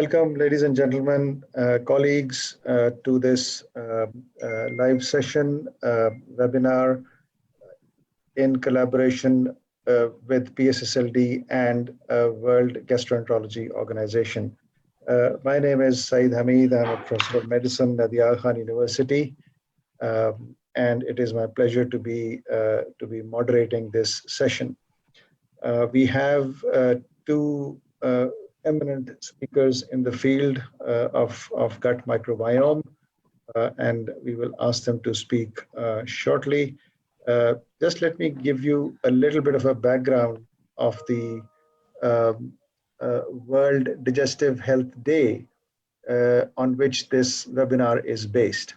Welcome, ladies and gentlemen, colleagues, to this live session webinar in collaboration with PSSLD and World Gastroenterology Organization. My name is Saeed Hameed. I'm a professor of medicine at the Aga Khan University, and it is my pleasure to be moderating this session. We have two eminent speakers in the field of gut microbiome, and we will ask them to speak shortly. Just let me give you a little bit of a background of the World Digestive Health Day on which this webinar is based.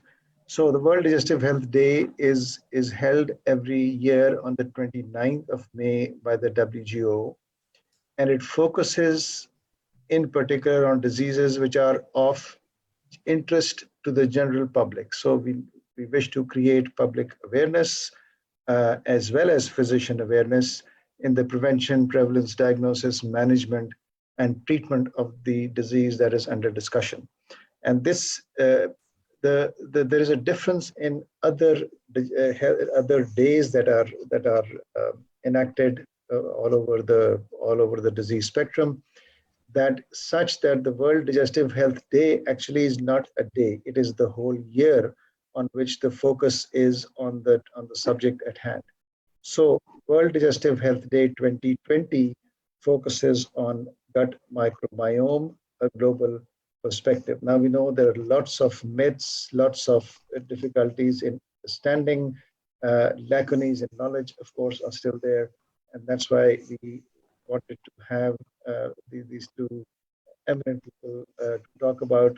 So the World Digestive Health Day is held every year on the 29th of May by the WGO, and it focuses in particular on diseases which are of interest to the general public. So we wish to create public awareness as well as physician awareness in the prevention, prevalence, diagnosis, management, and treatment of the disease that is under discussion. And this, there is a difference in other days that are enacted all over the disease spectrum. That such that the World Digestive Health Day actually is not a day; it is the whole year on which the focus is on the subject at hand. So, World Digestive Health Day 2020 focuses on gut microbiome, a global perspective. Now we know there are lots of myths, lots of difficulties in understanding, lacunae in knowledge, of course, are still there, and that's why we wanted to have these two eminent people to talk about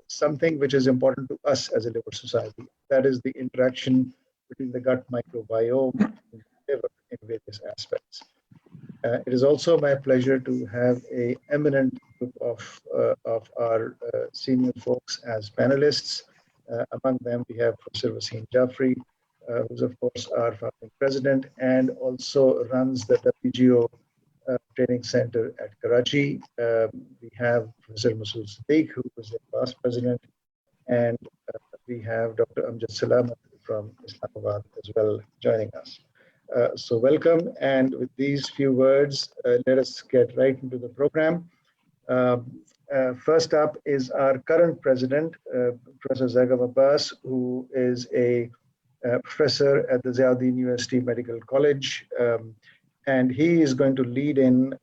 something which is important to us as a liver society. That is the interaction between the gut microbiome and the liver in various aspects. It is also my pleasure to have an eminent group of our senior folks as panelists. Among them, we have Professor Wasim Jafri, who's of course our founding president and also runs the WGO Training Center at Karachi. We have Professor Masood Siddiq, who was the past president, and we have Dr. Amjad Salamat from Islamabad as well joining us. So welcome, and with these few words, let us get right into the program. First up is our current president, Professor Zaigham Abbas, who is a professor at the Ziauddin University Medical College. And he is going to lead in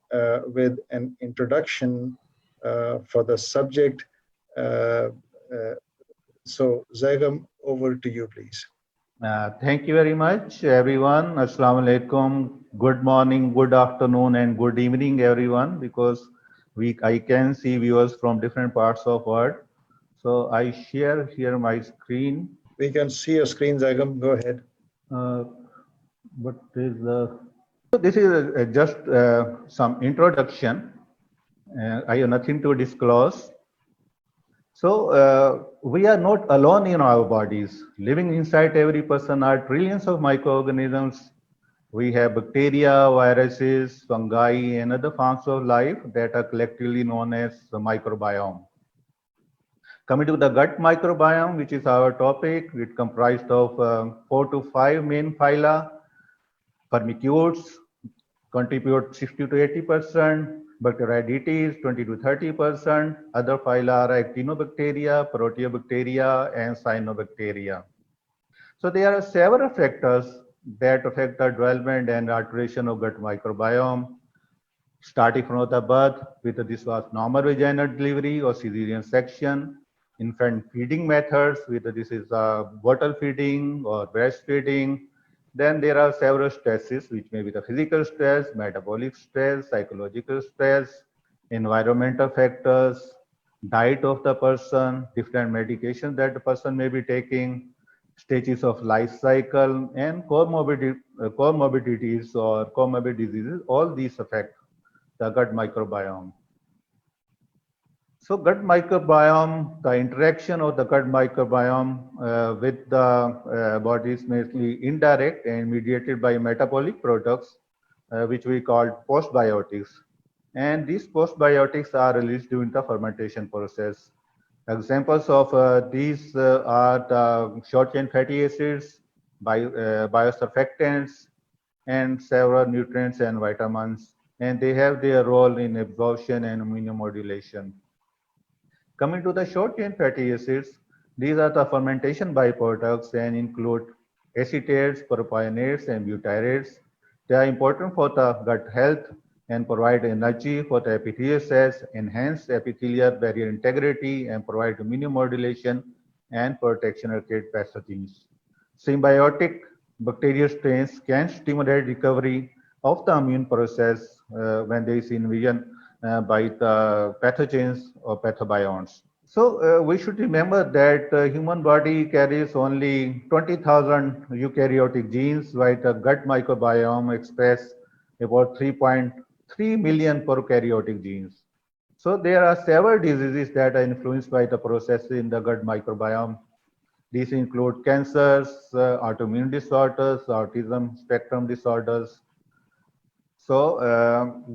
with an introduction for the subject. So, Zaigham, over to you, please. Thank you very much, everyone. Assalamu alaikum. Good morning, good afternoon, and good evening, everyone, because I can see viewers from different parts of the world. So I share here my screen. We can see your screen, Zaigham. Go ahead. What is the... So this is just some introduction. I have nothing to disclose. So we are not alone in our bodies. Living inside every person are trillions of microorganisms. We have bacteria, viruses, fungi, and other forms of life that are collectively known as the microbiome. Coming to the gut microbiome, which is our topic, it comprised of 4 to 5 main phyla. Firmicutes contribute 60 to 80%, Bacteroidetes 20 to 30%, other phyla are Actinobacteria, Proteobacteria, and Cyanobacteria. So there are several factors that affect the development and alteration of gut microbiome, starting from the birth, whether this was normal vaginal delivery or cesarean section, infant feeding methods, whether this is bottle feeding or breastfeeding. Then there are several stresses, which may be the physical stress, metabolic stress, psychological stress, environmental factors, diet of the person, different medications that the person may be taking, stages of life cycle, and comorbidities or comorbid diseases. All these affect the gut microbiome. So gut microbiome, the interaction of the gut microbiome with the body is mostly indirect and mediated by metabolic products, which we call postbiotics. And these postbiotics are released during the fermentation process. Examples of these are the short chain fatty acids, biosurfactants, and several nutrients and vitamins, and they have their role in absorption and immunomodulation. Coming to the short chain fatty acids, these are the fermentation byproducts and include acetates, propionates, and butyrates. They are important for the gut health and provide energy for the epithelial cells, enhance epithelial barrier integrity, and provide immunomodulation and protection against pathogens. Symbiotic bacterial strains can stimulate recovery of the immune process when there is invasion by the pathogens or pathobionts. So we should remember that the human body carries only 20,000 eukaryotic genes, while the gut microbiome express about 3.3 million prokaryotic genes. So there are several diseases that are influenced by the process in the gut microbiome. These include cancers, autoimmune disorders, autism spectrum disorders. So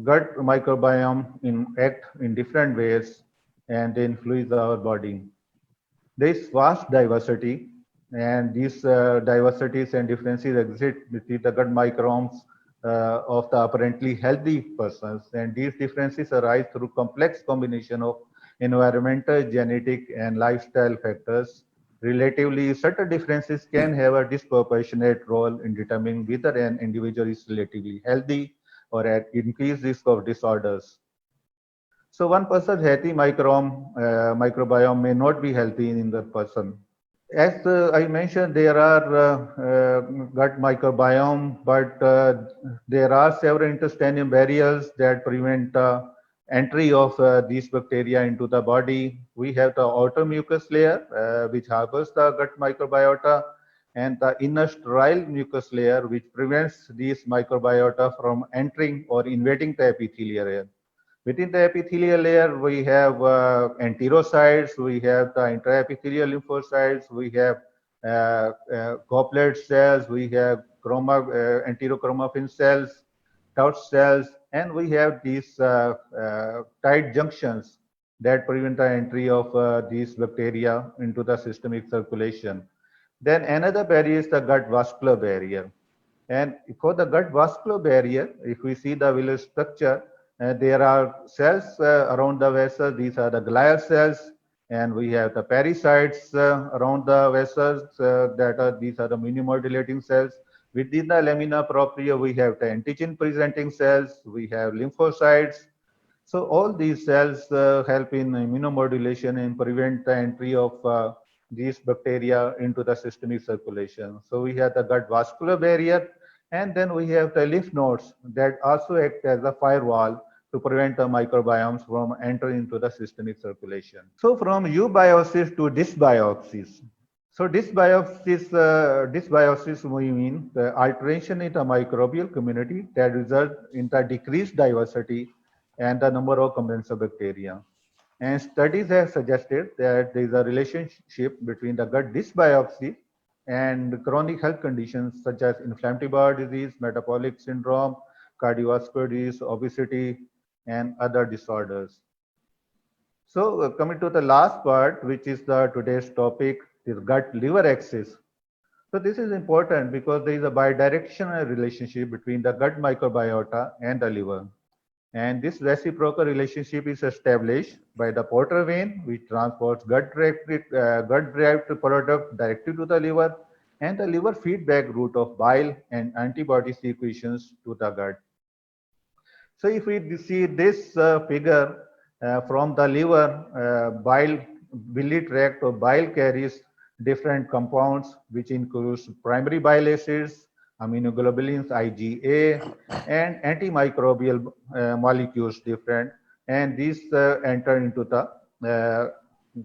gut microbiome act in different ways and they influence our body. There is vast diversity, and these diversities and differences exist between the gut microbiomes of the apparently healthy persons, and these differences arise through complex combination of environmental, genetic, and lifestyle factors. Relatively, certain differences can have a disproportionate role in determining whether an individual is relatively healthy or at increased risk of disorders. So one person's healthy microbiome may not be healthy in the person. As I mentioned, there are gut microbiome, but there are several intestinal barriers that prevent entry of these bacteria into the body. We have the outer mucus layer, which harbors the gut microbiota, and the inner sterile mucus layer, which prevents these microbiota from entering or invading the epithelial layer. Within the epithelial layer, we have enterocytes, we have the intraepithelial lymphocytes, we have goblet cells, we have enterochromaffin cells, Tout cells, and we have these tight junctions that prevent the entry of these bacteria into the systemic circulation. Then another barrier is the gut vascular barrier. And for the gut vascular barrier, if we see the villus structure, there are cells around the vessel. These are the glial cells, and we have the pericytes around the vessels. These are the immunomodulating cells. Within the lamina propria, we have the antigen-presenting cells. We have lymphocytes. So all these cells help in immunomodulation and prevent the entry of these bacteria into the systemic circulation. So we have the gut vascular barrier, and then we have the lymph nodes that also act as a firewall to prevent the microbiomes from entering into the systemic circulation. So from eubiosis to dysbiosis. So dysbiosis we mean the alteration in the microbial community that result in the decreased diversity and the number of commensal bacteria. And studies have suggested that there is a relationship between the gut dysbiopsy and chronic health conditions such as inflammatory bowel disease, metabolic syndrome, cardiovascular disease, obesity, and other disorders. So coming to the last part, which is the today's topic, is gut-liver axis. So this is important because there is a bidirectional relationship between the gut microbiota and the liver. And this reciprocal relationship is established by the portal vein, which transports gut-derived product directly to the liver, and the liver feedback route of bile and antibody secretions to the gut. So if we see this figure from the liver, biliary tract or bile carries different compounds, which includes primary bile acids, immunoglobulins IgA, and antimicrobial molecules different, and these enter into the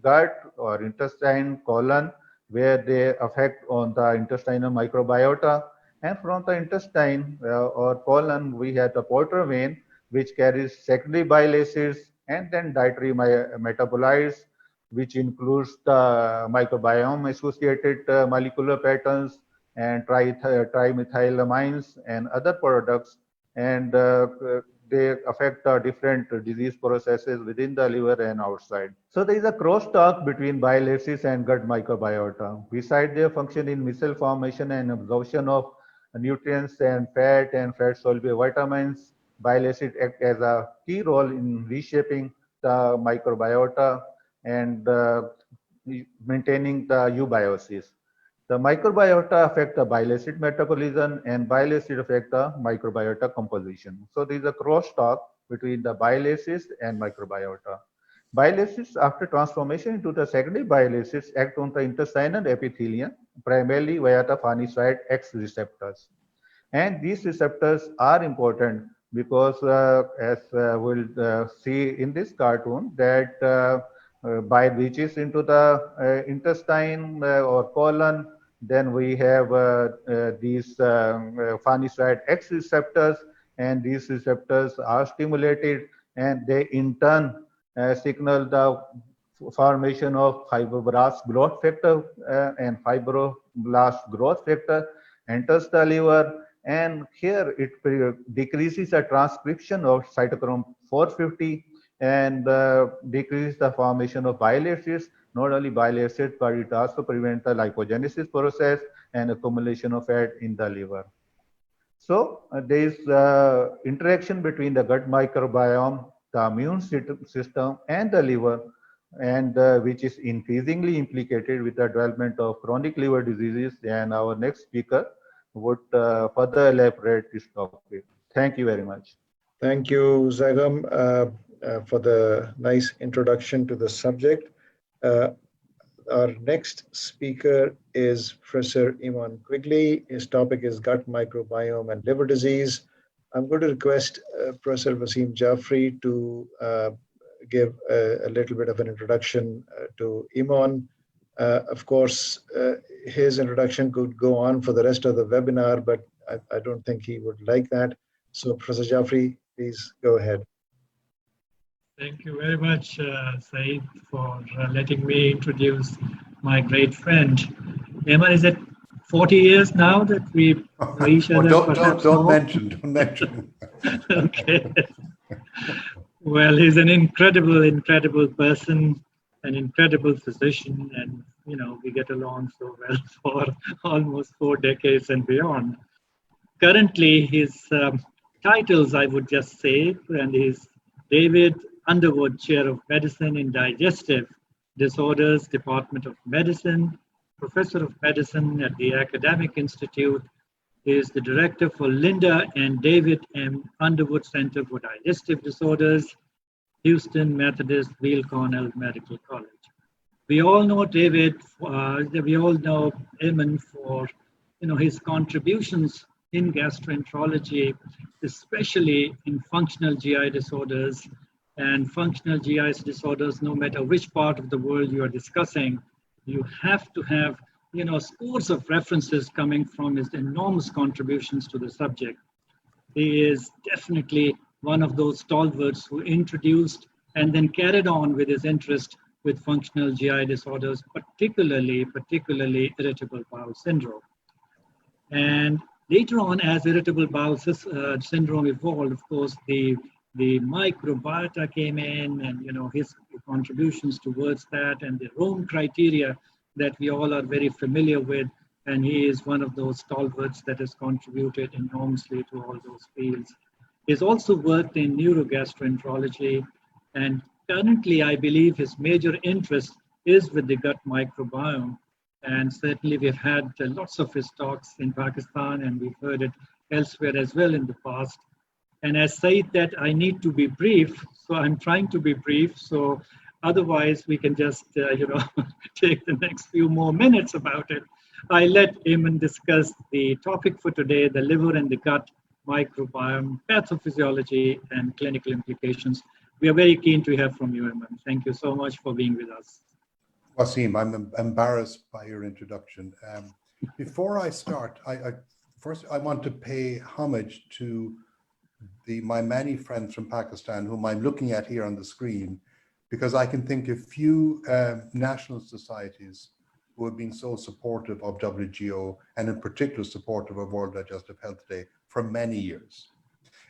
gut or intestine, colon, where they affect on the intestinal microbiota. And from the intestine or colon, we have the portal vein, which carries secondary bile acids and then dietary metabolites, which includes the microbiome associated molecular patterns and trimethylamines and other products. And they affect different disease processes within the liver and outside. So there is a crosstalk between bile acids and gut microbiota. Besides their function in micelle formation and absorption of nutrients and fat soluble vitamins, bile acid act as a key role in reshaping the microbiota and maintaining the eubiosis. The microbiota affect the bile acid metabolism and bile acid affect the microbiota composition. So there is a crosstalk between the bile acids and microbiota. Bile acids after transformation into the secondary bile acids act on the intestinal epithelium primarily via the farnesoid X receptors. And these receptors are important because as we'll see in this cartoon that bile reaches into the intestine or colon, then we have these farnesoid X receptors, and these receptors are stimulated and they in turn signal the formation of fibroblast growth factor and fibroblast growth factor enters the liver, and here it decreases the transcription of cytochrome 450 and decreases the formation of bile acids. Not only bile acids, but it also prevents the lipogenesis process and accumulation of fat in the liver. So there is interaction between the gut microbiome, the immune system, and the liver, and which is increasingly implicated with the development of chronic liver diseases. And our next speaker would further elaborate this topic. Thank you very much. Thank you, Zaigham, for the nice introduction to the subject. Uh, our next speaker is Professor Eamon Quigley. His topic is gut microbiome and liver disease. I'm going to request Professor Wasim Jafri to give a little bit of an introduction to Eamon. Of course, his introduction could go on for the rest of the webinar, but I don't think he would like that. So, Professor Jafri, please go ahead. Thank you very much, Saeed, for letting me introduce my great friend. Eamon, is it 40 years now that we know each other? Don't mention. Okay. Well, he's an incredible person, an incredible physician, and we get along so well for almost 4 decades and beyond. Currently, his titles, I would just say, and he's David Underwood Chair of Medicine in Digestive Disorders, Department of Medicine, Professor of Medicine at the Academic Institute. He is the Director for Linda and David M. Underwood Center for Digestive Disorders, Houston Methodist Weill Cornell Medical College. We all know David, we all know Eamon for his contributions in gastroenterology, especially in functional GI disorders. And functional GI disorders, no matter which part of the world you are discussing, you have to have scores of references coming from his enormous contributions to the subject. He is definitely one of those stalwarts who introduced and then carried on with his interest with functional GI disorders, particularly irritable bowel syndrome. And later on, as irritable bowel syndrome evolved, of course, the microbiota came in, and his contributions towards that, and the Rome criteria that we all are very familiar with, and he is one of those stalwarts that has contributed enormously to all those fields. He's also worked in neurogastroenterology, and currently I believe his major interest is with the gut microbiome, and certainly we've had lots of his talks in Pakistan, and we've heard it elsewhere as well in the past. And as Saeed that I need to be brief, so I'm trying to be brief. So otherwise we can just, take the next few more minutes about it. I let Eamon discuss the topic for today, the liver and the gut microbiome, pathophysiology and clinical implications. We are very keen to hear from you, Eamon. Thank you so much for being with us. Wasim, I'm embarrassed by your introduction. Before I start, first I want to pay homage to my many friends from Pakistan, whom I'm looking at here on the screen, because I can think of few national societies who have been so supportive of WGO, and in particular supportive of World Digestive Health Day for many years.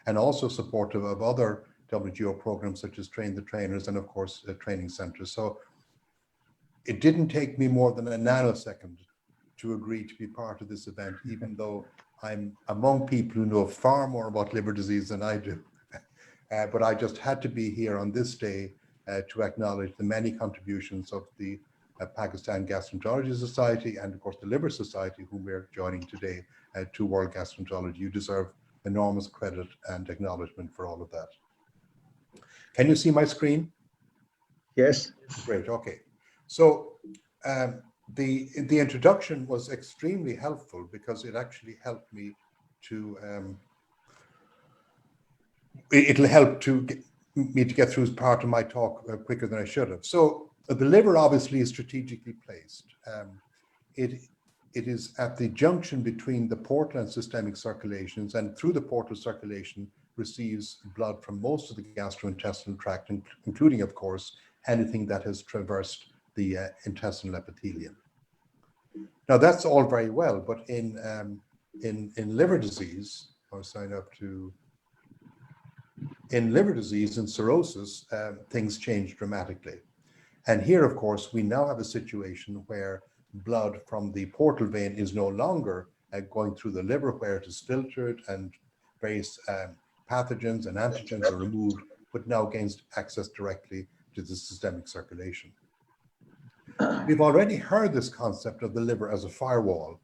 and also supportive of other WGO programs such as Train the Trainers and of course training centers. So it didn't take me more than a nanosecond to agree to be part of this event, even though I'm among people who know far more about liver disease than I do. But I just had to be here on this day to acknowledge the many contributions of the Pakistan Gastroenterology Society and of course the Liver Society, whom we're joining today to World Gastroenterology. You deserve enormous credit and acknowledgement for all of that. Can you see my screen? Yes. Great, okay. So the introduction was extremely helpful because it actually helped me to, it'll help to me to get through part of my talk quicker than I should have. So the liver obviously is strategically placed. It is at the junction between the portal and systemic circulations, and through the portal circulation receives blood from most of the gastrointestinal tract, including, of course, anything that has traversed the intestinal epithelium. Now that's all very well, but in liver disease, I'll sign up to. In liver disease and cirrhosis, things change dramatically. And here, of course, we now have a situation where blood from the portal vein is no longer going through the liver where it is filtered and various pathogens and antigens are removed, but now gains access directly to the systemic circulation. We've already heard this concept of the liver as a firewall.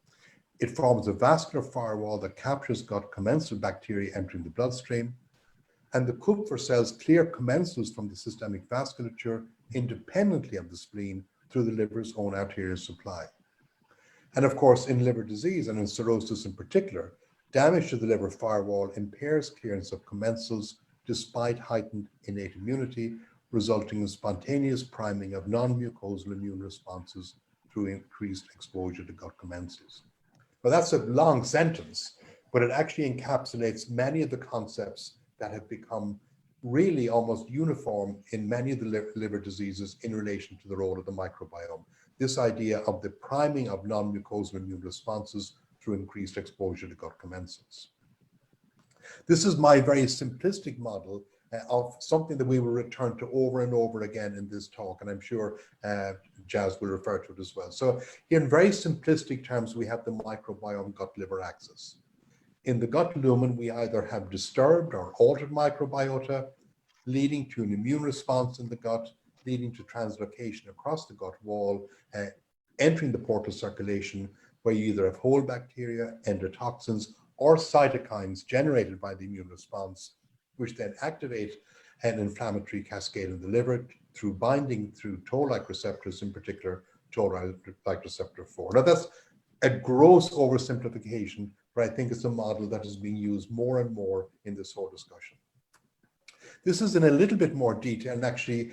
It forms a vascular firewall that captures gut commensal bacteria entering the bloodstream, and the Kupffer cells clear commensals from the systemic vasculature independently of the spleen through the liver's own arterial supply. And of course, in liver disease and in cirrhosis in particular, damage to the liver firewall impairs clearance of commensals despite heightened innate immunity, resulting in spontaneous priming of non-mucosal immune responses through increased exposure to gut commensals. Well, that's a long sentence, but it actually encapsulates many of the concepts that have become really almost uniform in many of the liver diseases in relation to the role of the microbiome. This idea of the priming of non-mucosal immune responses through increased exposure to gut commensals. This is my very simplistic model of something that we will return to over and over again in this talk, and I'm sure Jazz will refer to it as well. So in very simplistic terms, we have the microbiome gut-liver axis. In the gut lumen, we either have disturbed or altered microbiota, leading to an immune response in the gut, leading to translocation across the gut wall, entering the portal circulation, where you either have whole bacteria, endotoxins, or cytokines generated by the immune response, which then activate an inflammatory cascade in the liver through binding through toll-like receptors, in particular toll-like receptor 4. Now that's a gross oversimplification, but I think it's a model that is being used more and more in this whole discussion. This is in a little bit more detail and actually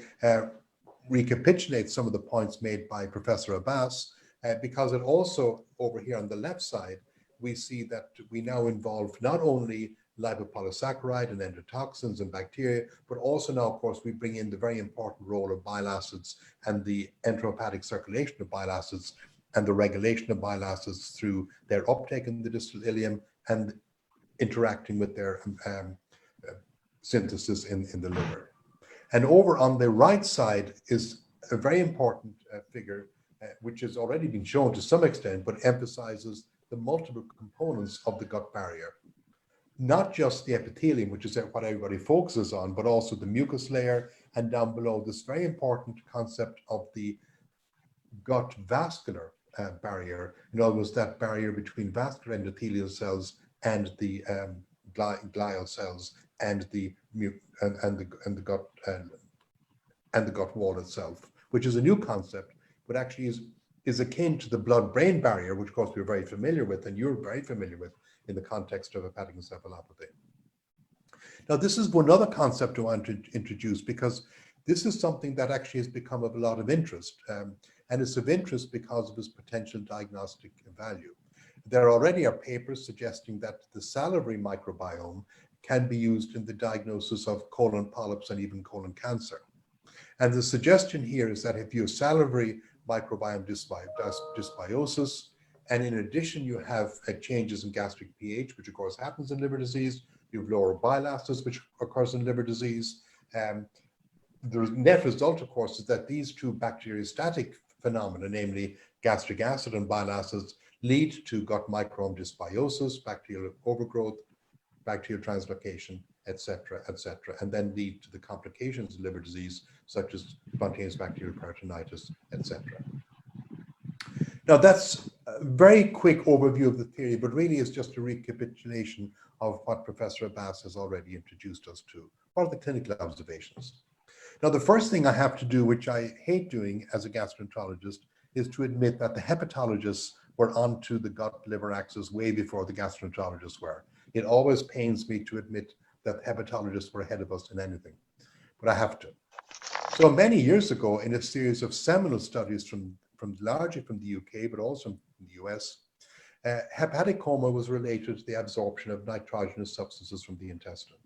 recapitulates some of the points made by Professor Abbas, because it also, over here on the left side, we see that we now involve not only lipopolysaccharide and endotoxins and bacteria, but also now, of course, we bring in the very important role of bile acids and the enterohepatic circulation of bile acids and the regulation of bile acids through their uptake in the distal ileum and interacting with their synthesis in the liver. And over on the right side is a very important figure, which has already been shown to some extent, but emphasizes the multiple components of the gut barrier. Not just the epithelium, which is what everybody focuses on, but also the mucus layer, and down below this very important concept of the gut vascular barrier. In other words, that barrier between vascular endothelial cells and the glial cells and the gut wall itself, which is a new concept, but actually is akin to the blood-brain barrier, which of course we're very familiar with, and you're very familiar with in the context of hepatic encephalopathy. Now, this is one other concept I want to introduce, because this is something that actually has become of a lot of interest, and it's of interest because of its potential diagnostic value. There already are papers suggesting that the salivary microbiome can be used in the diagnosis of colon polyps and even colon cancer. And the suggestion here is that if you have salivary microbiome dysbiosis, and in addition you have changes in gastric pH, which of course happens in liver disease, you have lower bile acids, which occurs in liver disease. The net result, of course, is that these two bacteriostatic phenomena, namely gastric acid and bile acids, lead to gut microbiome dysbiosis, bacterial overgrowth, bacterial translocation, etc., etc., and then lead to the complications of liver disease, such as spontaneous bacterial peritonitis, etc. Now, that's a very quick overview of the theory, but really is just a recapitulation of what Professor Abbas has already introduced us to. What are the clinical observations? Now, the first thing I have to do, which I hate doing as a gastroenterologist, is to admit that the hepatologists were onto the gut-liver axis way before the gastroenterologists were. It always pains me to admit that hepatologists were ahead of us in anything, but I have to. So many years ago, in a series of seminal studies largely from the UK, but also from the US, hepatic coma was related to the absorption of nitrogenous substances from the intestine.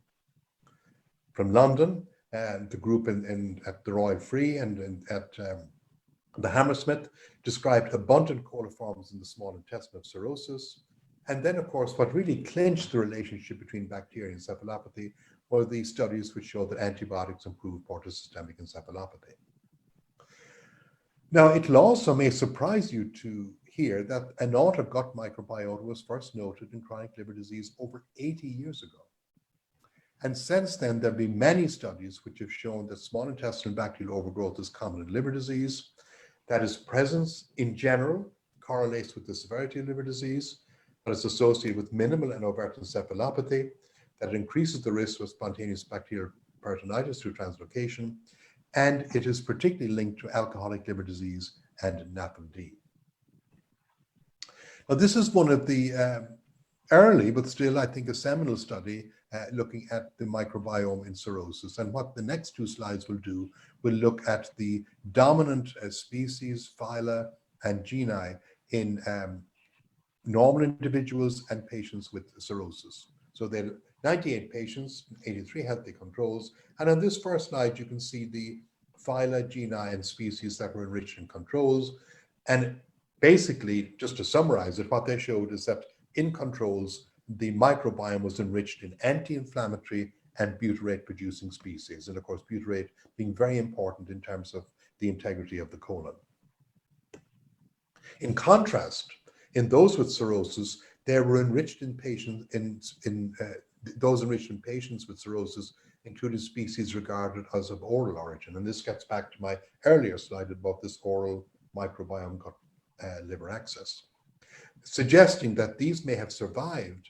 From London, the group at the Royal Free and at the Hammersmith described abundant coliforms in the small intestine of cirrhosis. And then, of course, what really clinched the relationship between bacteria and encephalopathy were the studies which showed that antibiotics improve portosystemic encephalopathy. Now, it'll also may surprise you to hear that an gut microbiota was first noted in chronic liver disease over 80 years ago. And since then, there have been many studies which have shown that small intestinal bacterial overgrowth is common in liver disease, that its presence in general correlates with the severity of liver disease, that it's associated with minimal and overt encephalopathy, that it increases the risk of spontaneous bacterial peritonitis through translocation, and it is particularly linked to alcoholic liver disease and NAFLD. Now, this is one of the early, but still, I think, a seminal study looking at the microbiome in cirrhosis. And what the next two slides will do, will look at the dominant species, phyla, and geni in normal individuals and patients with cirrhosis. So there are 98 patients, 83 healthy controls. And on this first slide, you can see the phyla, geni, and species that were enriched in controls. And basically, just to summarize it, what they showed is that in controls, the microbiome was enriched in anti-inflammatory and butyrate-producing species. And of course, butyrate being very important in terms of the integrity of the colon. In contrast, in those with cirrhosis, they were enriched in patients, those enriched in patients with cirrhosis included species regarded as of oral origin. And this gets back to my earlier slide about this oral microbiome gut liver axis, suggesting that these may have survived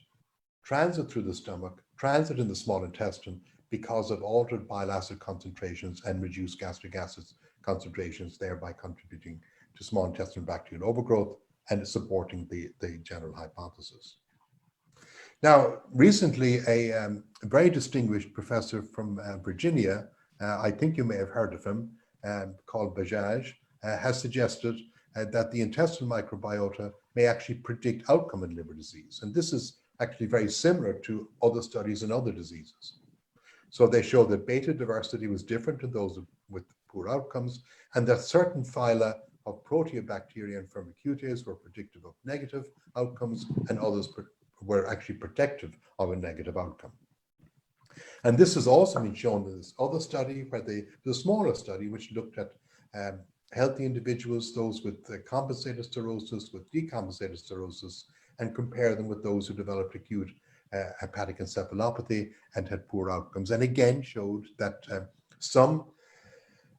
transit through the stomach, transit in the small intestine, because of altered bile acid concentrations and reduced gastric acid concentrations, thereby contributing to small intestinal bacterial overgrowth and supporting the general hypothesis. Now, recently, a very distinguished professor from Virginia, I think you may have heard of him, called Bajaj, has suggested that the intestinal microbiota may actually predict outcome in liver disease. And this is actually very similar to other studies in other diseases. So they show that beta diversity was different in those with poor outcomes, and that certain phyla of proteobacteria and firmicutes were predictive of negative outcomes, and others were actually protective of a negative outcome. And this has also been shown in this other study, where the smaller study, which looked at healthy individuals, those with compensated cirrhosis, with decompensated cirrhosis, and compare them with those who developed acute hepatic encephalopathy and had poor outcomes. And again showed that some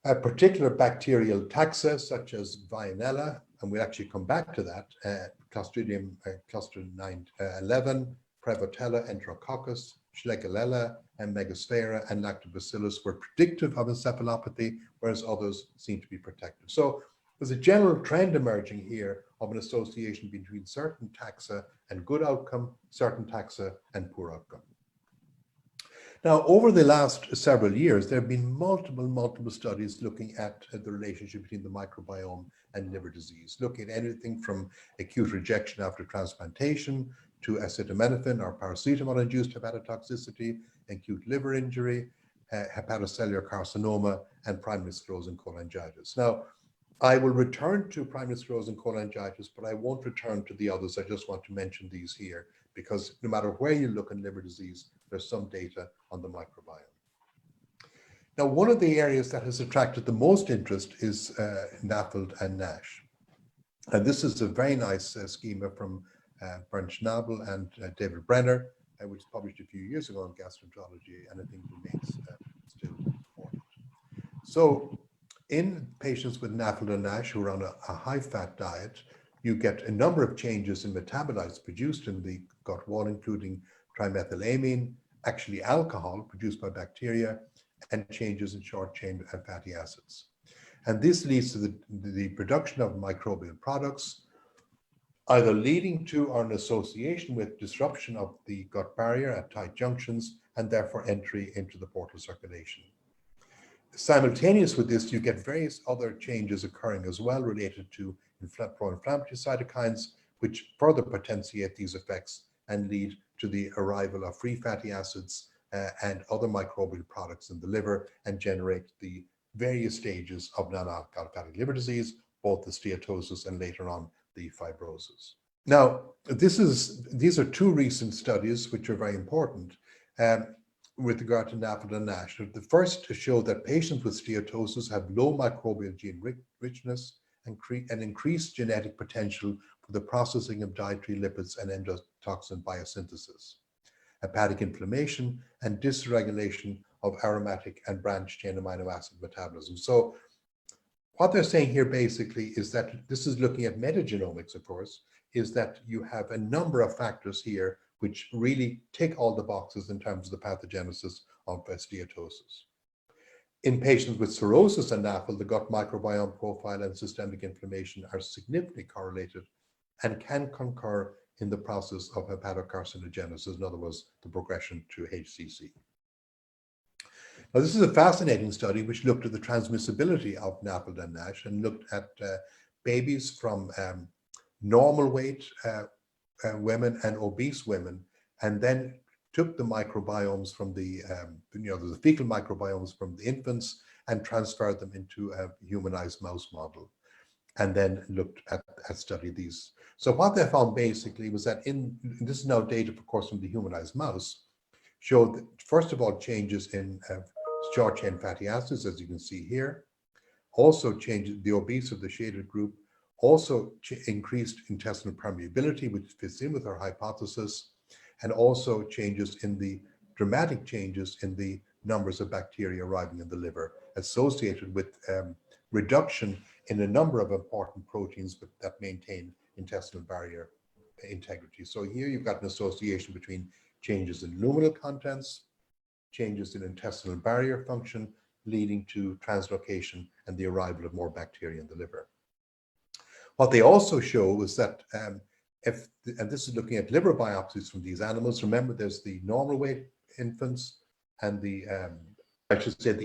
particular bacterial taxa, such as Veillonella, and we'll actually come back to that, Clostridium cluster 911, Prevotella, Enterococcus, Schlegel, and Megasphaera, and Lactobacillus were predictive of encephalopathy, whereas others seem to be protective. So there's a general trend emerging here of an association between certain taxa and good outcome, certain taxa and poor outcome. Now, over the last several years, there have been multiple studies looking at the relationship between the microbiome and liver disease, looking at anything from acute rejection after transplantation to acetaminophen or paracetamol-induced hepatotoxicity, acute liver injury, hepatocellular carcinoma, and primary sclerosing cholangitis. Now, I will return to primary sclerosing cholangitis, but I won't return to the others. I just want to mention these here, because no matter where you look in liver disease, there's some data on the microbiome. Now, one of the areas that has attracted the most interest is NAFLD and NASH. And this is a very nice schema from Bernd Schnabel and David Brenner, which was published a few years ago on gastroenterology, and I think remains still important. So in patients with NAFLD and NASH who are on a high-fat diet, you get a number of changes in metabolites produced in the gut wall, including trimethylamine, actually alcohol produced by bacteria, and changes in short-chain fatty acids. And this leads to the production of microbial products, either leading to or in association with disruption of the gut barrier at tight junctions, and therefore entry into the portal circulation. Simultaneous with this, you get various other changes occurring as well related to pro-inflammatory cytokines, which further potentiate these effects and lead to the arrival of free fatty acids and other microbial products in the liver, and generate the various stages of non-alcoholic fatty liver disease, both the steatosis and later on the fibrosis. Now, these are two recent studies which are very important with regard to NAFLD and NASH. The first to show that patients with steatosis have low microbial gene richness and increased genetic potential for the processing of dietary lipids and endotoxin biosynthesis, hepatic inflammation, and dysregulation of aromatic and branched chain amino acid metabolism. So what they're saying here basically is that this is looking at metagenomics, of course, is that you have a number of factors here which really tick all the boxes in terms of the pathogenesis of steatosis. In patients with cirrhosis and NAFLD, the gut microbiome profile and systemic inflammation are significantly correlated and can concur in the process of hepatocarcinogenesis, in other words, the progression to HCC. Now, this is a fascinating study which looked at the transmissibility of NAFLD and NASH and looked at babies from normal weight women and obese women, and then took the microbiomes from the fecal microbiomes from the infants and transferred them into a humanized mouse model, and then looked at studied these. So what they found basically was that this is now data, of course, from the humanized mouse, showed that, first of all, changes in short chain fatty acids, as you can see here, also changes the obese of the shaded group, also increased intestinal permeability, which fits in with our hypothesis, and also dramatic changes in the numbers of bacteria arriving in the liver, associated with reduction in a number of important proteins that maintain intestinal barrier integrity. So here you've got an association between changes in luminal contents, changes in intestinal barrier function, leading to translocation and the arrival of more bacteria in the liver. What they also show is that and this is looking at liver biopsies from these animals. Remember, there's the normal weight infants and the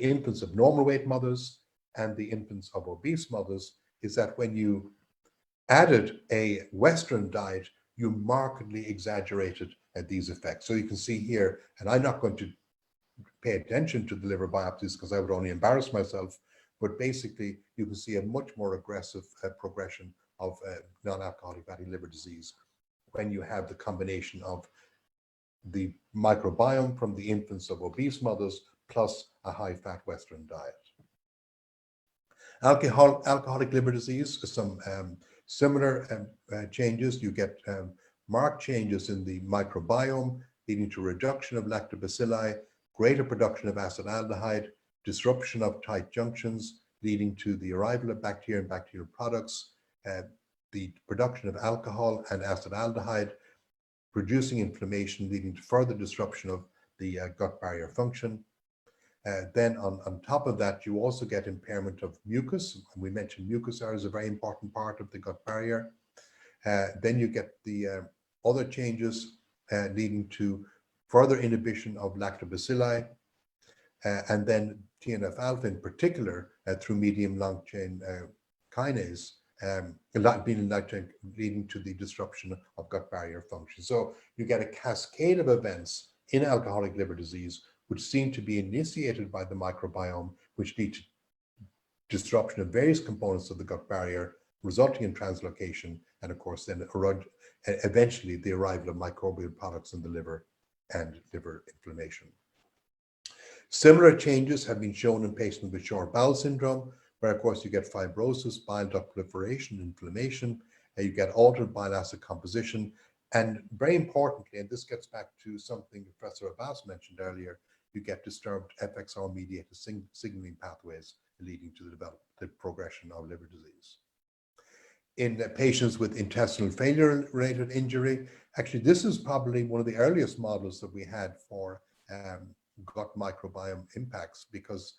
infants of normal weight mothers and the infants of obese mothers, is that when you added a Western diet, you markedly exaggerated these effects. So you can see here, and I'm not going to pay attention to the liver biopsies because I would only embarrass myself, but basically you can see a much more aggressive progression of non-alcoholic fatty liver disease when you have the combination of the microbiome from the infants of obese mothers plus a high-fat Western diet. Alcoholic liver disease, some similar changes. You get marked changes in the microbiome, leading to reduction of lactobacilli, greater production of acetaldehyde, disruption of tight junctions, leading to the arrival of bacteria and bacterial products, the production of alcohol and acetaldehyde, producing inflammation, leading to further disruption of the gut barrier function. Then on top of that, you also get impairment of mucus. We mentioned mucus is a very important part of the gut barrier. Then you get the other changes leading to further inhibition of lactobacilli, and then TNF-alpha in particular through medium long chain kinase, leading to the disruption of gut barrier function. So you get a cascade of events in alcoholic liver disease which seem to be initiated by the microbiome, which lead to disruption of various components of the gut barrier, resulting in translocation, and of course then eventually the arrival of microbial products in the liver and liver inflammation. Similar changes have been shown in patients with short bowel syndrome, where of course you get fibrosis, bile duct proliferation, inflammation, and you get altered bile acid composition. And very importantly, and this gets back to something Professor Abbas mentioned earlier, you get disturbed FXR-mediated signaling pathways leading to the progression of liver disease. In patients with intestinal failure-related injury, actually this is probably one of the earliest models that we had for gut microbiome impacts, because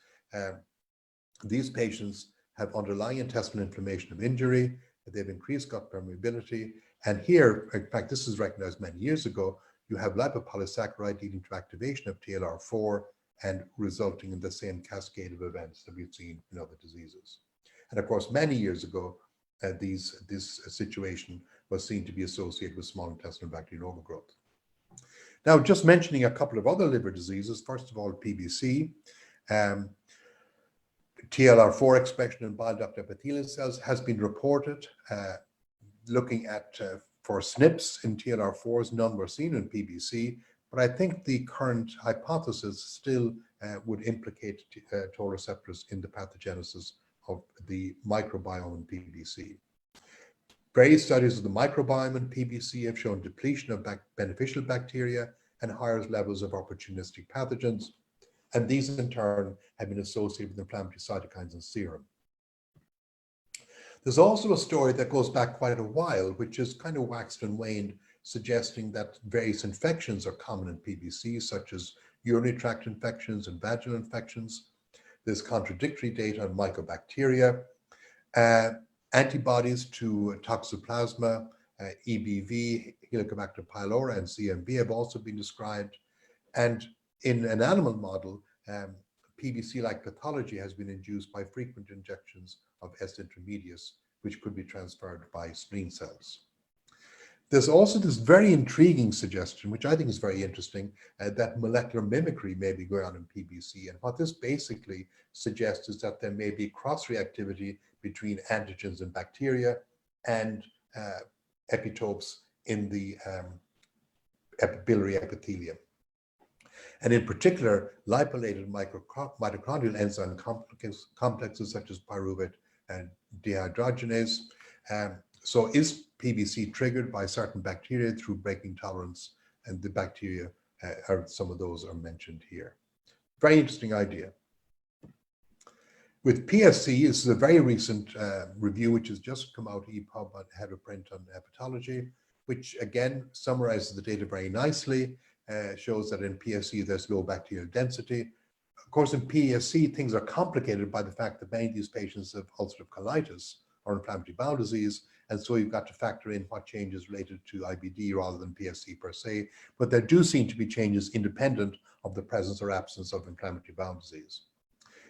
these patients have underlying intestinal inflammation of injury, they've increased gut permeability, and here, in fact, this is recognized many years ago, you have lipopolysaccharide leading to activation of TLR4 and resulting in the same cascade of events that we've seen in other diseases. And of course, many years ago, this situation was seen to be associated with small intestinal bacterial overgrowth. Now, just mentioning a couple of other liver diseases, first of all, PBC. TLR4 expression in bile duct epithelial cells has been reported. Looking at for SNPs in TLR4s, none were seen in PBC, but I think the current hypothesis still would implicate toll receptors in the pathogenesis of the microbiome in PBC. Various studies of the microbiome in PBC have shown depletion of beneficial bacteria and higher levels of opportunistic pathogens, and these in turn have been associated with inflammatory cytokines in serum. There's also a story that goes back quite a while, which is kind of waxed and waned, suggesting that various infections are common in PBC, such as urinary tract infections and vaginal infections. There's contradictory data on mycobacteria. Antibodies to Toxoplasma, EBV, Helicobacter pylori, and CMV have also been described. And in an animal model, PBC-like pathology has been induced by frequent injections of S. intermedius, which could be transferred by spleen cells. There's also this very intriguing suggestion, which I think is very interesting, that molecular mimicry may be going on in PBC. And what this basically suggests is that there may be cross-reactivity between antigens in bacteria and epitopes in the biliary epithelium. And in particular, lipolylated mitochondrial enzyme complexes such as pyruvate and dehydrogenase. So is PBC triggered by certain bacteria through breaking tolerance? And the bacteria, some of those are mentioned here. Very interesting idea. With PSC, this is a very recent review which has just come out EPUB and had a print on hepatology, which again summarizes the data very nicely. Shows that in PSC there's low bacterial density. Of course, in PSC, things are complicated by the fact that many of these patients have ulcerative colitis or inflammatory bowel disease, and so you've got to factor in what changes related to IBD rather than PSC per se. But there do seem to be changes independent of the presence or absence of inflammatory bowel disease.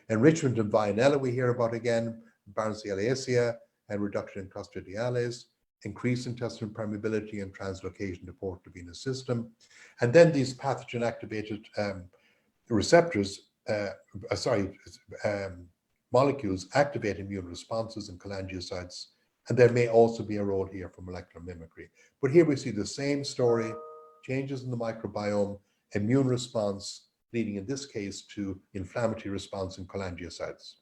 Enrichment of Vianella we hear about again, Barnes-Ehrlichia, and reduction in clostridiales, increased intestinal permeability and translocation to portovenous system. And then these pathogen-activated receptors, molecules activate immune responses in cholangiocytes, and there may also be a role here for molecular mimicry. But here we see the same story, changes in the microbiome, immune response, leading in this case to inflammatory response in cholangiocytes.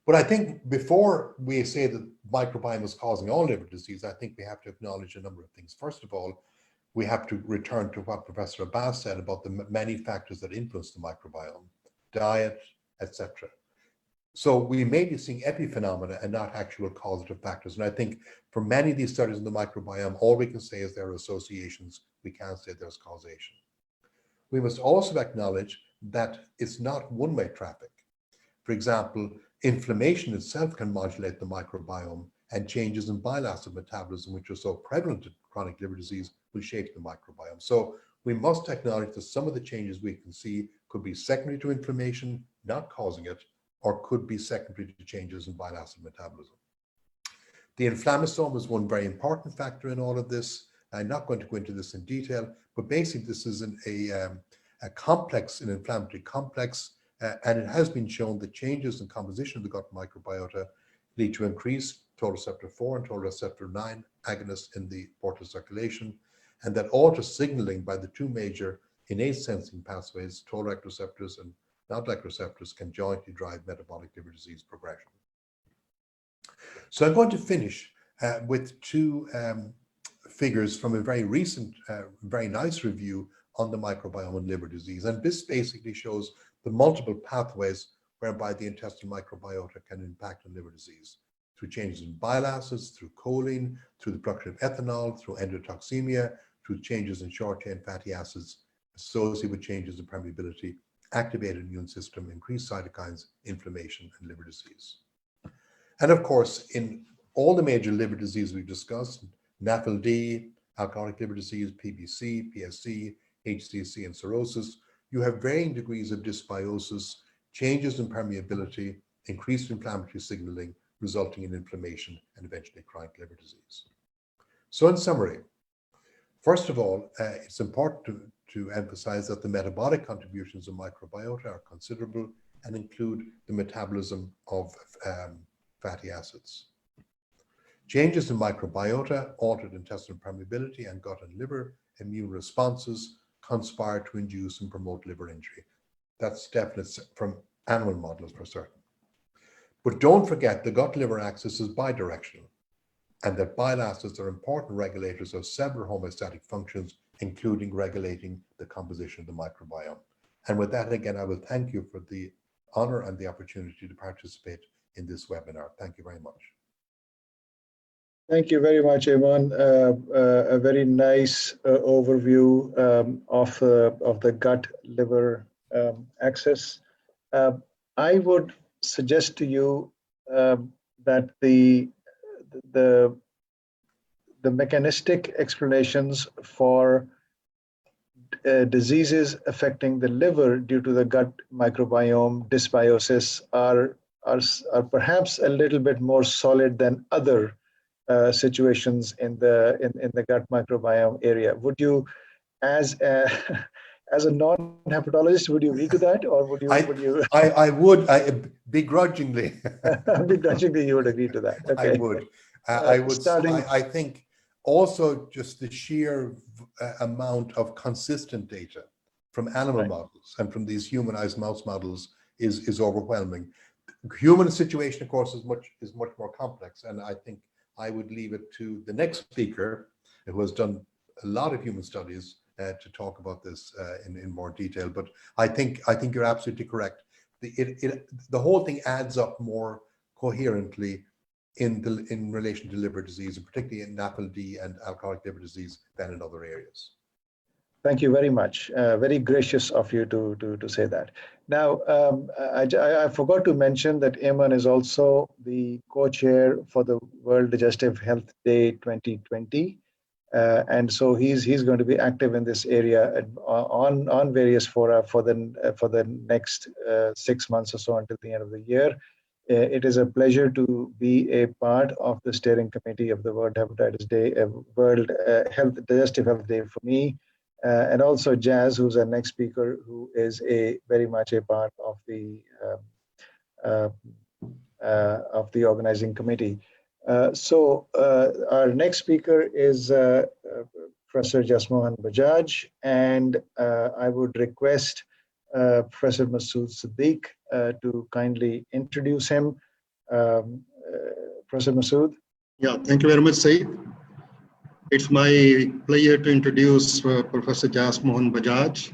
But I think before we say that microbiome is causing all liver disease, I think we have to acknowledge a number of things. First of all, we have to return to what Professor Abbas said about the many factors that influence the microbiome, diet, etc. So we may be seeing epiphenomena and not actual causative factors. And I think for many of these studies in the microbiome, all we can say is there are associations. We can't say there's causation. We must also acknowledge that it's not one-way traffic. For example, inflammation itself can modulate the microbiome, and changes in bile acid metabolism, which are so prevalent in chronic liver disease, will shape the microbiome. So we must acknowledge that some of the changes we can see could be secondary to inflammation, not causing it, or could be secondary to changes in bile acid metabolism. The inflammasome is one very important factor in all of this. I'm not going to go into this in detail, but basically this is a complex, an inflammatory complex, and it has been shown that changes in composition of the gut microbiota lead to increased total receptor 4 and total receptor 9 agonists in the portal circulation. and that alter signaling by the two major innate sensing pathways, toll-like receptors and not-like receptors, can jointly drive metabolic liver disease progression. So I'm going to finish with two figures from a very recent, very nice review on the microbiome and liver disease. And this basically shows the multiple pathways whereby the intestinal microbiota can impact on liver disease, through changes in bile acids, through choline, through the production of ethanol, through endotoxemia, through changes in short-chain fatty acids associated with changes in permeability, activated immune system, increased cytokines, inflammation, and liver disease. And of course, in all the major liver diseases we've discussed, NAFLD, alcoholic liver disease, PBC, PSC, HCC, and cirrhosis, you have varying degrees of dysbiosis, changes in permeability, increased inflammatory signaling, resulting in inflammation and eventually chronic liver disease. So in summary, first of all, it's important to emphasize that the metabolic contributions of microbiota are considerable and include the metabolism of fatty acids. Changes in microbiota, altered intestinal permeability, and gut and liver immune responses conspire to induce and promote liver injury. That's definite from animal models for certain. But don't forget the gut-liver axis is bidirectional, and that bile acids are important regulators of several homeostatic functions, including regulating the composition of the microbiome. And with that, again, I will thank you for the honor and the opportunity to participate in this webinar. Thank you very much. Thank you very much, Eamon. A very nice overview of the gut-liver axis. I would suggest to you that the mechanistic explanations for diseases affecting the liver due to the gut microbiome dysbiosis are perhaps a little bit more solid than other situations in the gut microbiome area. Would you, as a non-hepatologist, would you agree to that, or would you? I would begrudgingly. Begrudgingly, you would agree to that. Okay. I would. I think also just the sheer amount of consistent data from animal models and from these humanized mouse models is overwhelming. Human situation, of course, is much more complex, and I think I would leave it to the next speaker, who has done a lot of human studies, to talk about this in more detail. But I think you're absolutely correct. The whole thing adds up more coherently in relation to liver disease, and particularly in NAFLD and alcoholic liver disease, than in other areas. Thank you very much. Very gracious of you to say that. Now, I forgot to mention that Eamon is also the co-chair for the World Digestive Health Day 2020. And so he's going to be active in this area on various fora for the next 6 months or so until the end of the year. It is a pleasure to be a part of the steering committee of the World Hepatitis Day, World Digestive Health Day for me, and also Jazz, who's our next speaker, who is very much a part of the organizing committee. So our next speaker is Professor Jasmohan Bajaj, and I would request Professor Masood Siddiq to kindly introduce him. Professor Masood. Yeah, thank you very much, Saeed. It's my pleasure to introduce Professor Jasmohan Bajaj.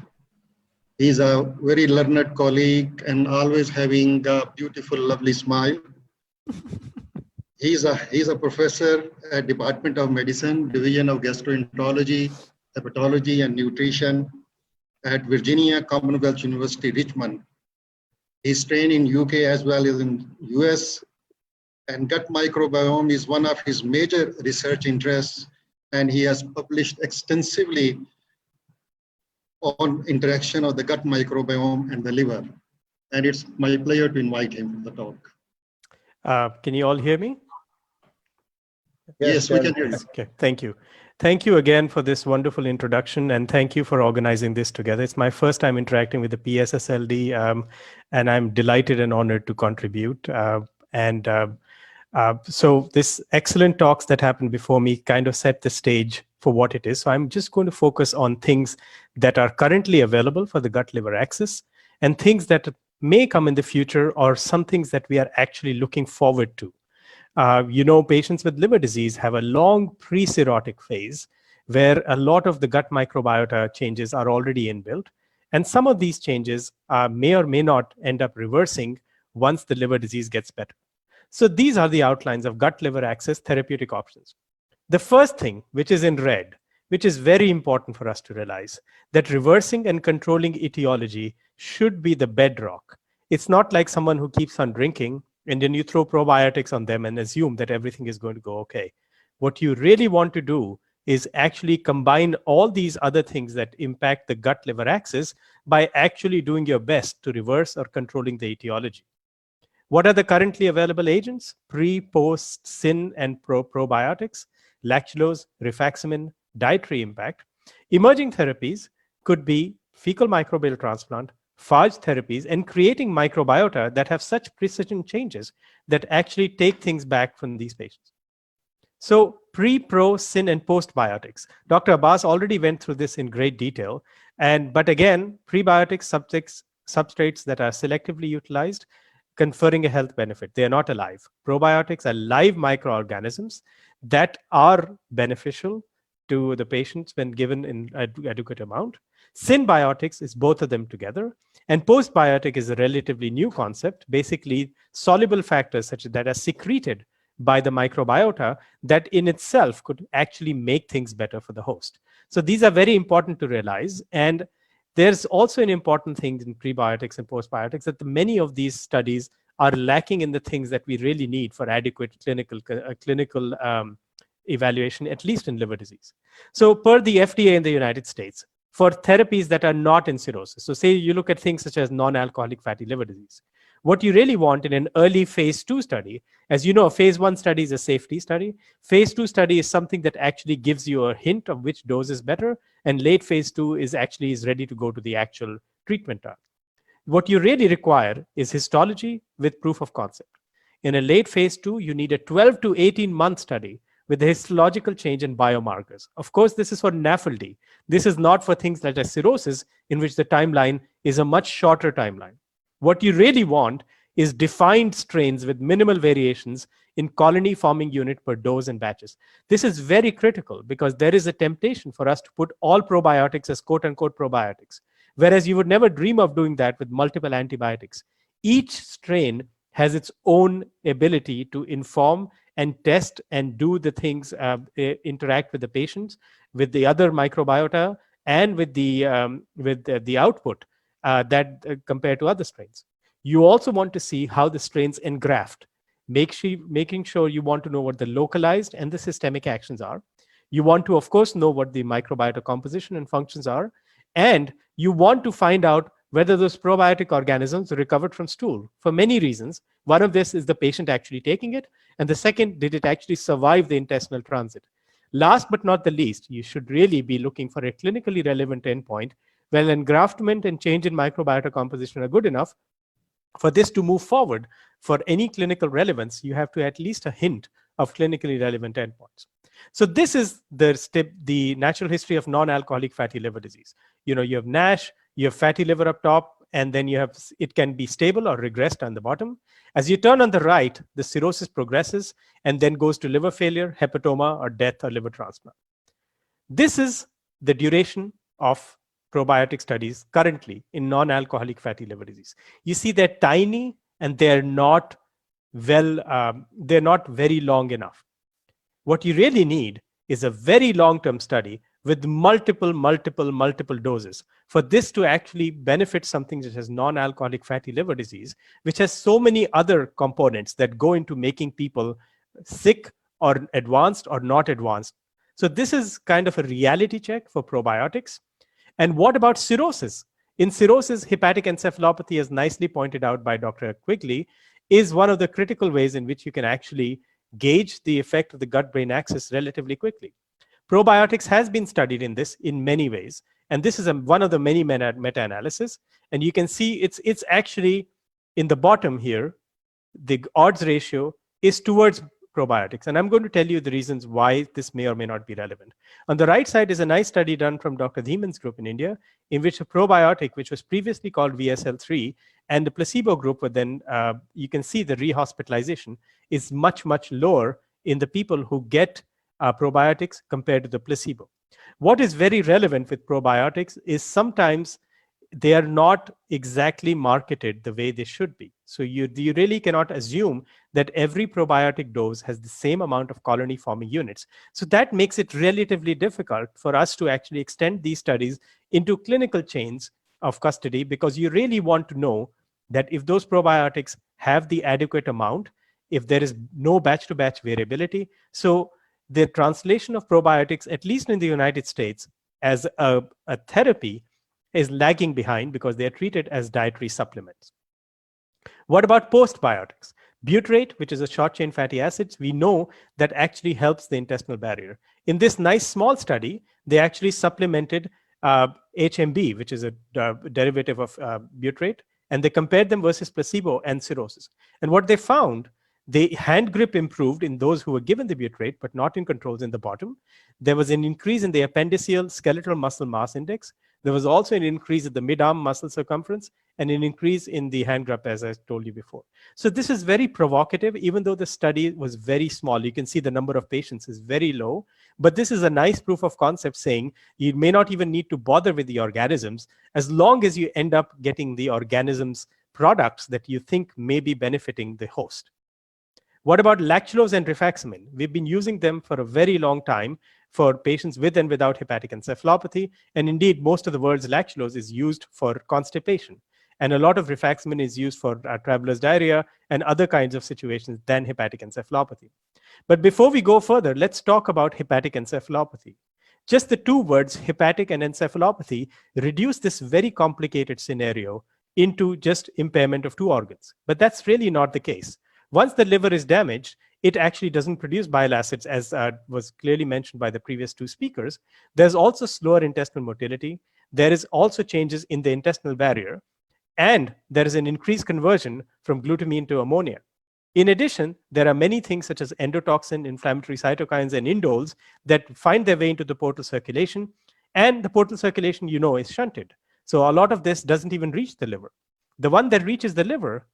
He's a very learned colleague and always having a beautiful, lovely smile. He's a professor at Department of Medicine, Division of Gastroenterology, Hepatology, and Nutrition at Virginia Commonwealth University, Richmond. He's trained in UK as well as in US, and gut microbiome is one of his major research interests, and he has published extensively on interaction of the gut microbiome and the liver. And it's my pleasure to invite him to the talk. Can you all hear me? Yes, we can hear you. Okay, thank you. Thank you again for this wonderful introduction, and thank you for organizing this together. It's my first time interacting with the PSSLD, and I'm delighted and honored to contribute. So this excellent talks that happened before me kind of set the stage for what it is. So I'm just going to focus on things that are currently available for the gut-liver axis and things that may come in the future, or some things that we are actually looking forward to. Patients with liver disease have a long pre-cirrhotic phase where a lot of the gut microbiota changes are already inbuilt. And some of these changes may or may not end up reversing once the liver disease gets better. So these are the outlines of gut-liver axis therapeutic options. The first thing, which is in red, which is very important for us to realize, that reversing and controlling etiology should be the bedrock. It's not like someone who keeps on drinking and then you throw probiotics on them and assume that everything is going to go okay. What you really want to do is actually combine all these other things that impact the gut-liver axis by actually doing your best to reverse or controlling the etiology. What are the currently available agents? Pre, post, syn, and probiotics, lactose, rifaximin, dietary impact. Emerging therapies could be fecal microbial transplant, phage therapies, and creating microbiota that have such precision changes that actually take things back from these patients. So pre, pro, syn, and postbiotics. Dr. Abbas already went through this in great detail. But again, prebiotic substrates that are selectively utilized, conferring a health benefit. They are not alive. Probiotics are live microorganisms that are beneficial to the patients when given in adequate amount. Symbiotics is both of them together. And postbiotic is a relatively new concept, basically soluble factors such that are secreted by the microbiota that in itself could actually make things better for the host. So these are very important to realize. And there's also an important thing in prebiotics and postbiotics that many of these studies are lacking in the things that we really need for adequate clinical evaluation, at least in liver disease. So per the FDA in the United States, for therapies that are not in cirrhosis, so say you look at things such as non-alcoholic fatty liver disease, what you really want in an early phase 2 study, as you know, a phase 1 study is a safety study. Phase 2 study is something that actually gives you a hint of which dose is better, and late phase 2 is ready to go to the actual treatment arm. What you really require is histology with proof of concept. In a late phase 2, you need a 12 to 18-month study with a histological change in biomarkers. Of course, this is for NAFLD. This is not for things like cirrhosis, in which the timeline is a much shorter timeline. What you really want is defined strains with minimal variations in colony forming unit per dose and batches. This is very critical because there is a temptation for us to put all probiotics as quote unquote probiotics, whereas you would never dream of doing that with multiple antibiotics. Each strain has its own ability to inform and test and do the things, interact with the patients, with the other microbiota, and with the output compared to other strains. You also want to see how the strains engraft, making sure you want to know what the localized and the systemic actions are. You want to, of course, know what the microbiota composition and functions are, and you want to find out whether those probiotic organisms recovered from stool for many reasons. One of this is the patient actually taking it, and the second, did it actually survive the intestinal transit? Last but not the least, you should really be looking for a clinically relevant endpoint. Well, engraftment and change in microbiota composition are good enough. For this to move forward, for any clinical relevance, you have to at least a hint of clinically relevant endpoints. So this is the natural history of non-alcoholic fatty liver disease. You have NASH, you have fatty liver up top, and then it can be stable or regressed on the bottom. As you turn on the right, the cirrhosis progresses and then goes to liver failure, hepatoma, or death or liver transplant. This is the duration of probiotic studies currently in non-alcoholic fatty liver disease. You see they're tiny and they're not very long enough. What you really need is a very long-term study with multiple doses for this to actually benefit something such as non-alcoholic fatty liver disease, which has so many other components that go into making people sick or advanced or not advanced. So this is kind of a reality check for probiotics. And what about cirrhosis? In cirrhosis, hepatic encephalopathy, as nicely pointed out by Dr. Quigley, is one of the critical ways in which you can actually gauge the effect of the gut-brain axis relatively quickly. Probiotics has been studied in this in many ways, and this is one of the many meta-analysis. And you can see it's actually in the bottom here, the odds ratio is towards probiotics. And I'm going to tell you the reasons why this may or may not be relevant. On the right side is a nice study done from Dr. Dhiman's group in India, in which a probiotic, which was previously called VSL3, and the placebo group were then, you can see the rehospitalization is much, much lower in the people who get probiotics compared to the placebo. What is very relevant with probiotics is sometimes they are not exactly marketed the way they should be. So you really cannot assume that every probiotic dose has the same amount of colony forming units. So that makes it relatively difficult for us to actually extend these studies into clinical chains of custody, because you really want to know that if those probiotics have the adequate amount, if there is no batch-to-batch variability. So the translation of probiotics, at least in the United States, as a therapy is lagging behind because they are treated as dietary supplements. What about postbiotics? Butyrate, which is a short-chain fatty acids, we know that actually helps the intestinal barrier. In this nice small study, they actually supplemented HMB, which is a derivative of butyrate, and they compared them versus placebo and cirrhosis. And what they found, the hand grip improved in those who were given the butyrate, but not in controls in the bottom. There was an increase in the appendiceal skeletal muscle mass index. There was also an increase in the mid-arm muscle circumference and an increase in the hand grip, as I told you before. So this is very provocative, even though the study was very small. You can see the number of patients is very low, but this is a nice proof of concept saying you may not even need to bother with the organisms as long as you end up getting the organisms products that you think may be benefiting the host. What about lactose and rifaximin? We've been using them for a very long time for patients with and without hepatic encephalopathy. And indeed, most of the world's lactose is used for constipation. And a lot of rifaximin is used for traveler's diarrhea and other kinds of situations than hepatic encephalopathy. But before we go further, let's talk about hepatic encephalopathy. Just the two words, hepatic and encephalopathy, reduce this very complicated scenario into just impairment of two organs. But that's really not the case. Once the liver is damaged, it actually doesn't produce bile acids, as was clearly mentioned by the previous two speakers. There's also slower intestinal motility. There is also changes in the intestinal barrier. And there is an increased conversion from glutamine to ammonia. In addition, there are many things such as endotoxin, inflammatory cytokines, and indoles that find their way into the portal circulation. And the portal circulation, you know, is shunted. So a lot of this doesn't even reach the liver. The one that reaches the liver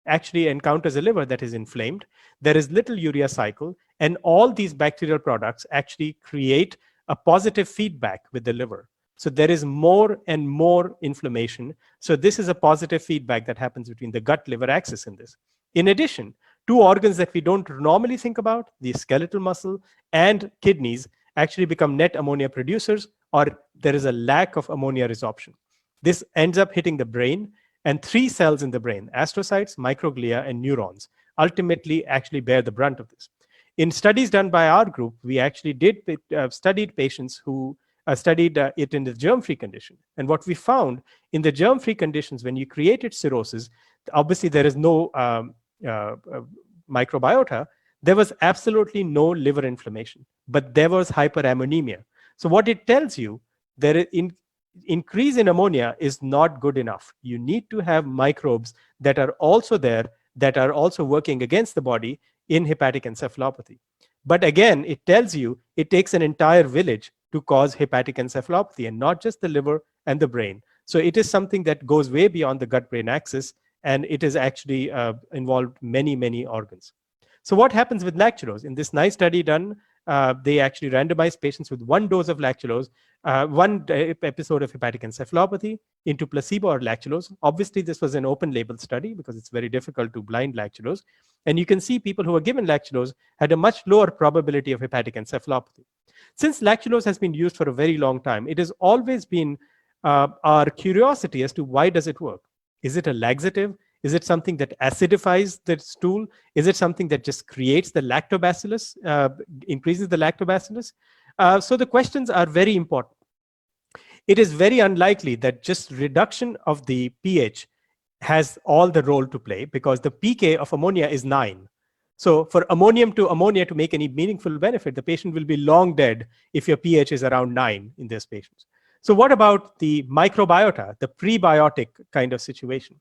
actually encounters a liver that is inflamed. There is little urea cycle, and all these bacterial products actually create a positive feedback with the liver. So there is more and more inflammation. So this is a positive feedback that happens between the gut-liver axis in this. In addition, two organs that we don't normally think about, the skeletal muscle and kidneys, actually become net ammonia producers, or there is a lack of ammonia resorption. This ends up hitting the brain, and three cells in the brain, astrocytes, microglia, and neurons, ultimately actually bear the brunt of this. In studies done by our group, we actually studied patients who studied it in the germ-free condition. And what we found in the germ-free conditions, when you created cirrhosis, obviously there is no microbiota, there was absolutely no liver inflammation, but there was hyperammonemia. So what it tells you, increase in ammonia is not good enough. You need to have microbes that are also there, that are also working against the body in hepatic encephalopathy. But again, it tells you it takes an entire village to cause hepatic encephalopathy, and not just the liver and the brain. So it is something that goes way beyond the gut-brain axis, and it is actually involved many, many organs. So what happens with lactulose? In this nice study done, they actually randomized patients with one dose of lactulose, one episode of hepatic encephalopathy into placebo or lactulose. Obviously, this was an open label study because it's very difficult to blind lactulose. And you can see people who were given lactulose had a much lower probability of hepatic encephalopathy. Since lactulose has been used for a very long time, it has always been our curiosity as to why does it work? Is it a laxative? Is it something that acidifies the stool? Is it something that just creates the lactobacillus, increases the lactobacillus? So the questions are very important. It is very unlikely that just reduction of the pH has all the role to play, because the pK of ammonia is 9. So for ammonium to ammonia to make any meaningful benefit, the patient will be long dead if your pH is around 9 in these patients. So what about the microbiota, the prebiotic kind of situation?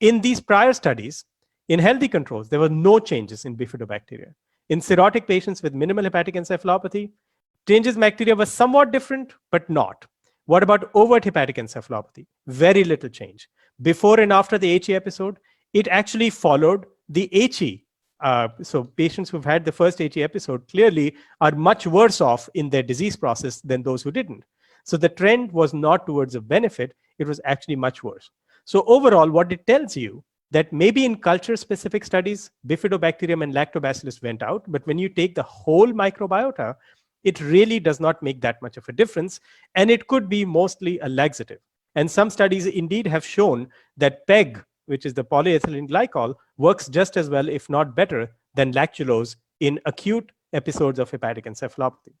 In these prior studies, In healthy controls, there were no changes in bifidobacteria. In cirrhotic patients with minimal hepatic encephalopathy, changes in bacteria were somewhat different, but not. What about overt hepatic encephalopathy? Very little change. Before and after the HE episode, it actually followed the HE. So patients who've had the first HE episode clearly are much worse off in their disease process than those who didn't. So the trend was not towards a benefit, it was actually much worse. So overall, what it tells you that maybe in culture-specific studies, bifidobacterium and lactobacillus went out, but when you take the whole microbiota, it really does not make that much of a difference, and it could be mostly a laxative. And some studies indeed have shown that PEG, which is the polyethylene glycol, works just as well, if not better, than lactulose in acute episodes of hepatic encephalopathy.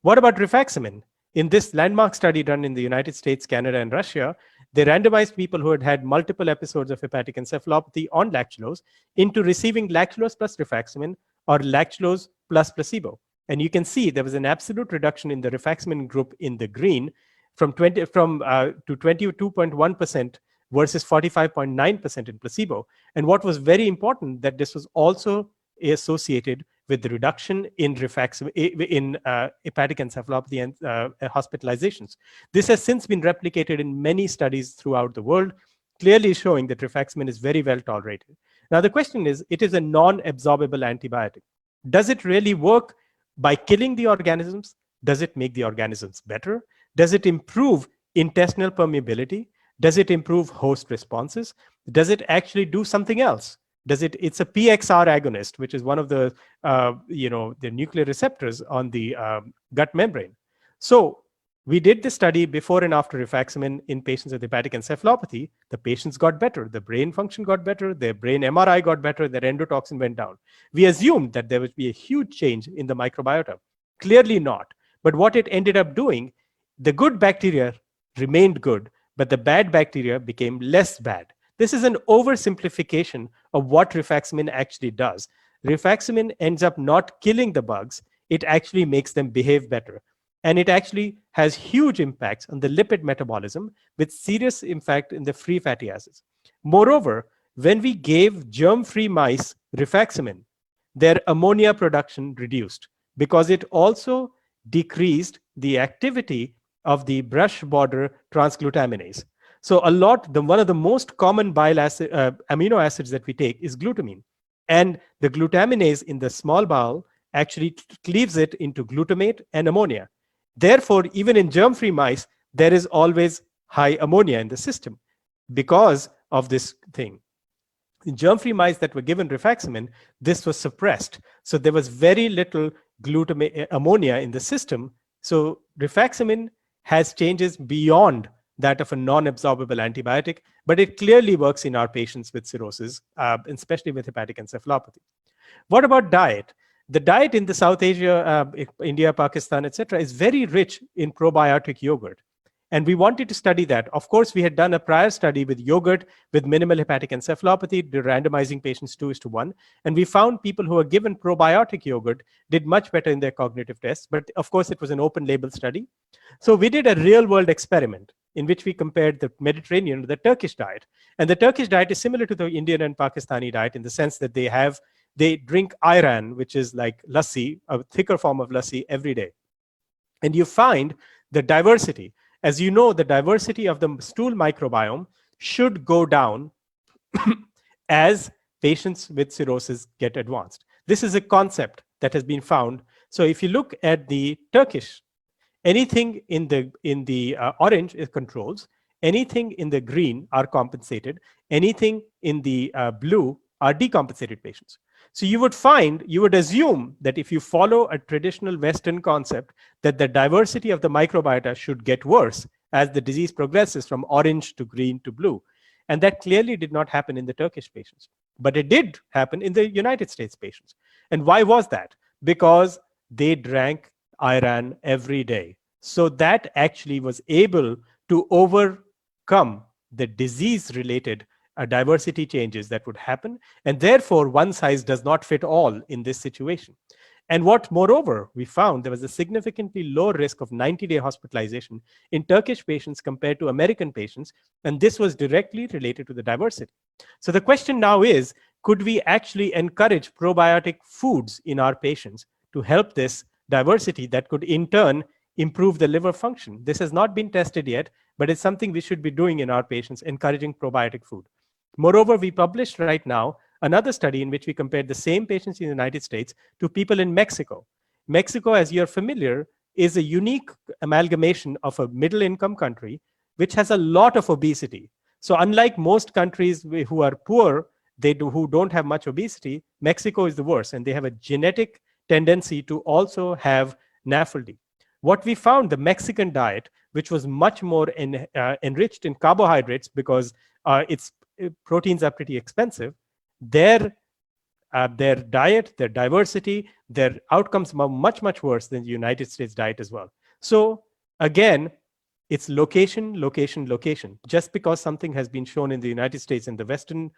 What about rifaximin? In this landmark study done in the United States, Canada, and Russia, they randomized people who had had multiple episodes of hepatic encephalopathy on lactulose into receiving lactulose plus rifaximin or lactulose plus placebo. And you can see there was an absolute reduction in the rifaximin group in the green to 22.1% versus 45.9% in placebo. And what was very important, that this was also associated with the reduction in rifaximin in hepatic encephalopathy and hospitalizations. This has since been replicated in many studies throughout the world, clearly showing that rifaximin is very well tolerated. Now the question is, it is a non-absorbable antibiotic. Does it really work by killing the organisms? Does it make the organisms better? Does it improve intestinal permeability? Does it improve host responses? Does it actually do something else? It's a PXR agonist, which is one of the, the nuclear receptors on the gut membrane. So we did the study before and after rifaximin in patients with hepatic encephalopathy. The patients got better. The brain function got better. Their brain MRI got better. Their endotoxin went down. We assumed that there would be a huge change in the microbiota. Clearly not. But what it ended up doing, the good bacteria remained good, but the bad bacteria became less bad. This is an oversimplification of what rifaximin actually does. Rifaximin ends up not killing the bugs. It actually makes them behave better. And it actually has huge impacts on the lipid metabolism with serious impact in the free fatty acids. Moreover, when we gave germ-free mice rifaximin, their ammonia production reduced because it also decreased the activity of the brush border transglutaminase. So one of the most common bile acid, amino acids that we take is glutamine. And the glutaminase in the small bowel actually cleaves it into glutamate and ammonia. Therefore, even in germ-free mice, there is always high ammonia in the system because of this thing. In germ-free mice that were given rifaximin, this was suppressed. So there was very little ammonia in the system. So rifaximin has changes beyond that of a non-absorbable antibiotic, but it clearly works in our patients with cirrhosis, especially with hepatic encephalopathy. What about diet? The diet in the South Asia, India, Pakistan, etc., is very rich in probiotic yogurt. And we wanted to study that. Of course, we had done a prior study with yogurt with minimal hepatic encephalopathy, randomizing patients 2:1. And we found people who were given probiotic yogurt did much better in their cognitive tests. But of course, it was an open label study. So we did a real world experiment in which we compared the Mediterranean to the Turkish diet. And the Turkish diet is similar to the Indian and Pakistani diet in the sense that they drink ayran, which is like lassi, a thicker form of lassi, every day. And you find the diversity. As you know, the diversity of the stool microbiome should go down as patients with cirrhosis get advanced. This is a concept that has been found. So if you look at the Turkish, anything in the orange is controls, anything in the green are compensated, anything in the blue are decompensated patients. So you would assume that if you follow a traditional Western concept, that the diversity of the microbiota should get worse as the disease progresses from orange to green to blue. And that clearly did not happen in the Turkish patients, but it did happen in the United States patients. And why was that? Because they drank ayran every day. So that actually was able to overcome the disease-related diversity changes that would happen. And therefore, one size does not fit all in this situation. And moreover, we found there was a significantly low risk of 90-day hospitalization in Turkish patients compared to American patients. And this was directly related to the diversity. So the question now is, could we actually encourage probiotic foods in our patients to help this diversity that could in turn improve the liver function? This has not been tested yet, but it's something we should be doing in our patients, encouraging probiotic food. Moreover, we published right now another study in which we compared the same patients in the United States to people in Mexico. Mexico, as you're familiar, is a unique amalgamation of a middle income country which has a lot of obesity. So unlike most countries who are poor, who don't have much obesity, Mexico is the worst, and they have a genetic tendency to also have NAFLD. What we found, the Mexican diet, which was much more enriched in carbohydrates because its proteins are pretty expensive, their diet, their diversity, their outcomes are much, much worse than the United States diet as well. So again, it's location, location, location. Just because something has been shown in the United States and the Western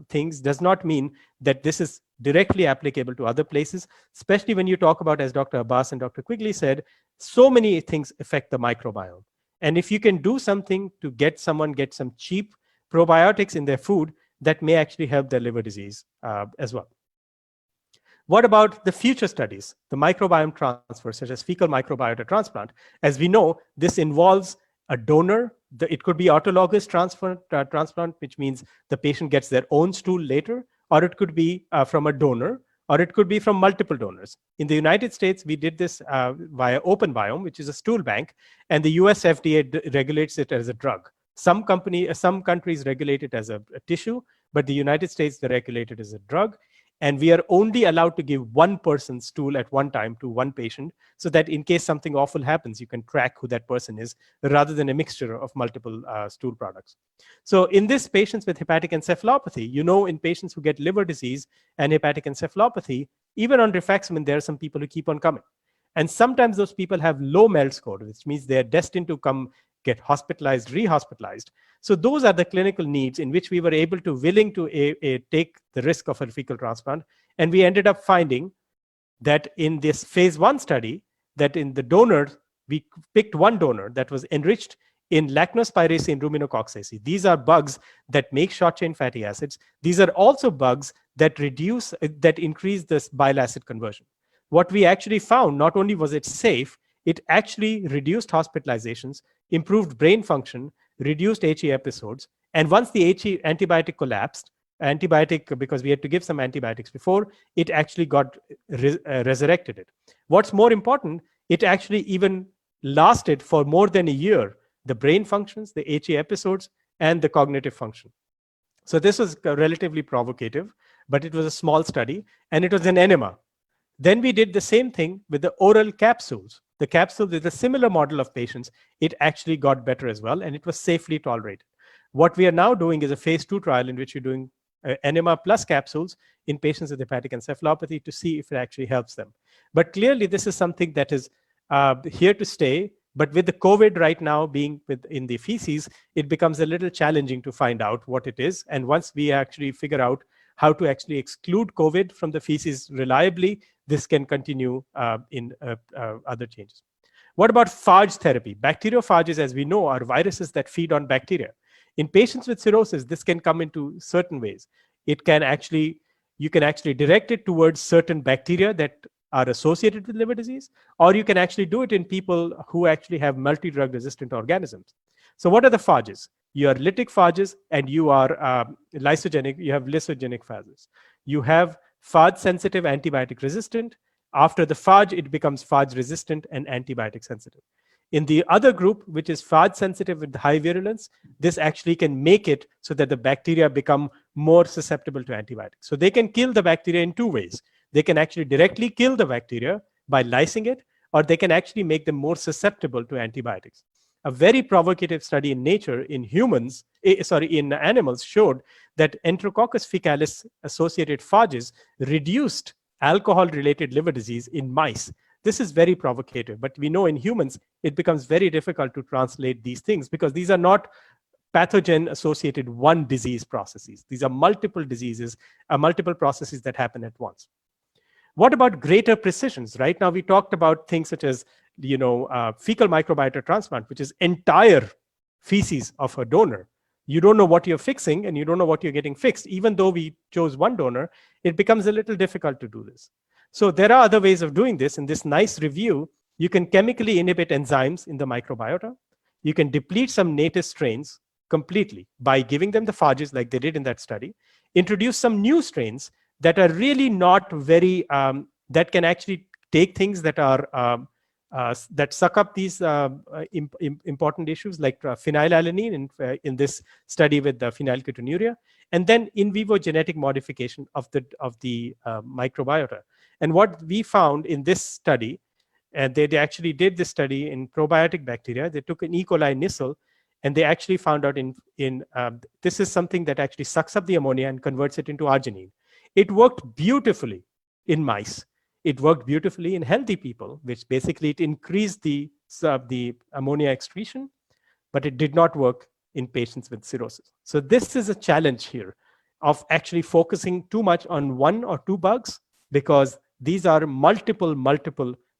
things does not mean that this is directly applicable to other places, especially when you talk about, as Dr. Abbas and Dr. Quigley said, so many things affect the microbiome. And if you can do something to get someone get some cheap probiotics in their food, that may actually help their liver disease as well. What about the future studies, the microbiome transfer, such as fecal microbiota transplant? As we know, this involves a donor. It could be autologous transplant, which means the patient gets their own stool later, or it could be from a donor, or it could be from multiple donors. In the United States, we did this via OpenBiome, which is a stool bank, and the US FDA regulates it as a drug. Some countries regulate it as a tissue, but the United States, they regulate it as a drug. And we are only allowed to give one person's stool at one time to one patient, so that in case something awful happens, you can track who that person is, rather than a mixture of multiple stool products. So in this, patients with hepatic encephalopathy, in patients who get liver disease and hepatic encephalopathy, even on rifaximin, there are some people who keep on coming. And sometimes those people have low MELD score, which means they're destined to get hospitalized, re-hospitalized. So those are the clinical needs in which we were able to willing to take the risk of a fecal transplant. And we ended up finding that in this phase 1 study, that in the donors, we picked one donor that was enriched in lacnospiraceae and ruminococcaceae. These are bugs that make short chain fatty acids. These are also bugs that increase this bile acid conversion. What we actually found, not only was it safe, it actually reduced hospitalizations, improved brain function, reduced HE episodes. And once the HE antibiotic collapsed, because we had to give some antibiotics before, it actually got resurrected it. What's more important, it actually even lasted for more than a year, the brain functions, the HE episodes, and the cognitive function. So this was relatively provocative, but it was a small study, and it was an enema. Then we did the same thing with the oral capsules. The capsule with a similar model of patients, it actually got better as well, and it was safely tolerated. What we are now doing is a phase 2 trial in which we're doing enema plus capsules in patients with hepatic encephalopathy to see if it actually helps them. But clearly, this is something that is here to stay. But with the COVID right now being in the feces, it becomes a little challenging to find out what it is. And once we actually figure out how to actually exclude COVID from the feces reliably, this can continue in other changes. What about phage therapy? Bacteriophages, as we know, are viruses that feed on bacteria. In patients with cirrhosis, this can come into certain ways. You can actually direct it towards certain bacteria that are associated with liver disease, or you can actually do it in people who actually have multi-drug resistant organisms. So what are the phages? You are lytic phages, and you are lysogenic. You have lysogenic phages. You have phage sensitive, antibiotic resistant. After the phage, it becomes phage resistant and antibiotic sensitive. In the other group, which is phage sensitive with high virulence, this actually can make it so that the bacteria become more susceptible to antibiotics. So they can kill the bacteria in two ways. They can actually directly kill the bacteria by lysing it, or they can actually make them more susceptible to antibiotics. A very provocative study in Nature in in animals showed that Enterococcus faecalis associated phages reduced alcohol-related liver disease in mice. This is very provocative, but we know in humans, it becomes very difficult to translate these things because these are not pathogen-associated one disease processes. These are multiple diseases, multiple processes that happen at once. What about greater precisions? Right now, we talked about things such as fecal microbiota transplant, which is entire feces of a donor. you don't know what you're fixing and you don't know what you're getting fixed. Even though we chose one donor, it becomes a little difficult to do this. So there are other ways of doing this. In this nice review, you can chemically inhibit enzymes in the microbiota. You can deplete some native strains completely by giving them the phages like they did in that study, introduce some new strains that are really not very, that can actually take things that are, that suck up these important issues like phenylalanine in this study with the phenylketonuria, and then in vivo genetic modification of the microbiota. And what we found in this study, and they actually did this study in probiotic bacteria. They took an E. coli nissel, and they actually found out this is something that actually sucks up the ammonia and converts it into arginine. It worked beautifully in mice. It worked beautifully in healthy people, which basically it increased the ammonia excretion, but it did not work in patients with cirrhosis. So this is a challenge here of actually focusing too much on one or two bugs, because these are multiple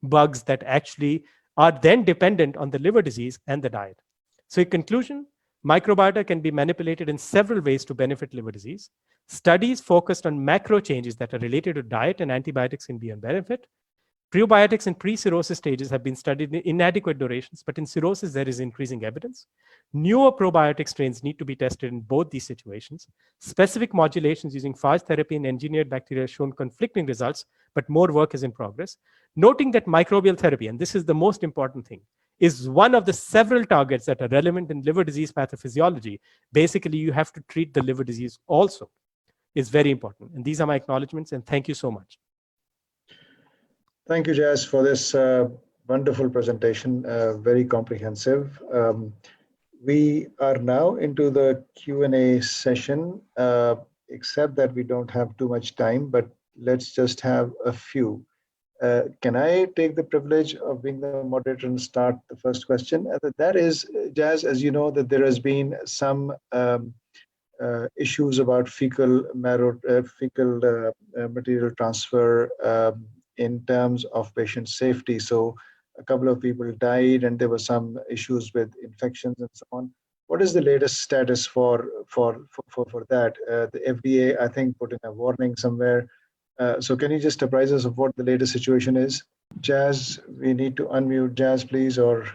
bugs that actually are then dependent on the liver disease and the diet. So in conclusion, microbiota can be manipulated in several ways to benefit liver disease. Studies focused on macro changes that are related to diet and antibiotics can be a benefit. Prebiotics in pre-cirrhosis stages have been studied in inadequate durations, but in cirrhosis, there is increasing evidence. Newer probiotic strains need to be tested in both these situations. Specific modulations using phage therapy and engineered bacteria have shown conflicting results, but more work is in progress. Noting that microbial therapy, and this is the most important thing, is one of the several targets that are relevant in liver disease pathophysiology. Basically, you have to treat the liver disease also. It's very important. And these are my acknowledgements, and thank you so much. Thank you, Jas, for this wonderful presentation, very comprehensive. We are now into the Q&A session, except that we don't have too much time, but let's just have a few. Can I take the privilege of being the moderator and start the first question? That is, Jas, as you know, that there has been some issues about fecal material transfer in terms of patient safety. So a couple of people died, and there were some issues with infections and so on. What is the latest status for that? The FDA, I think, put in a warning somewhere. So can you just apprise us of what the latest situation is? Jas, we need to unmute Jas, please, or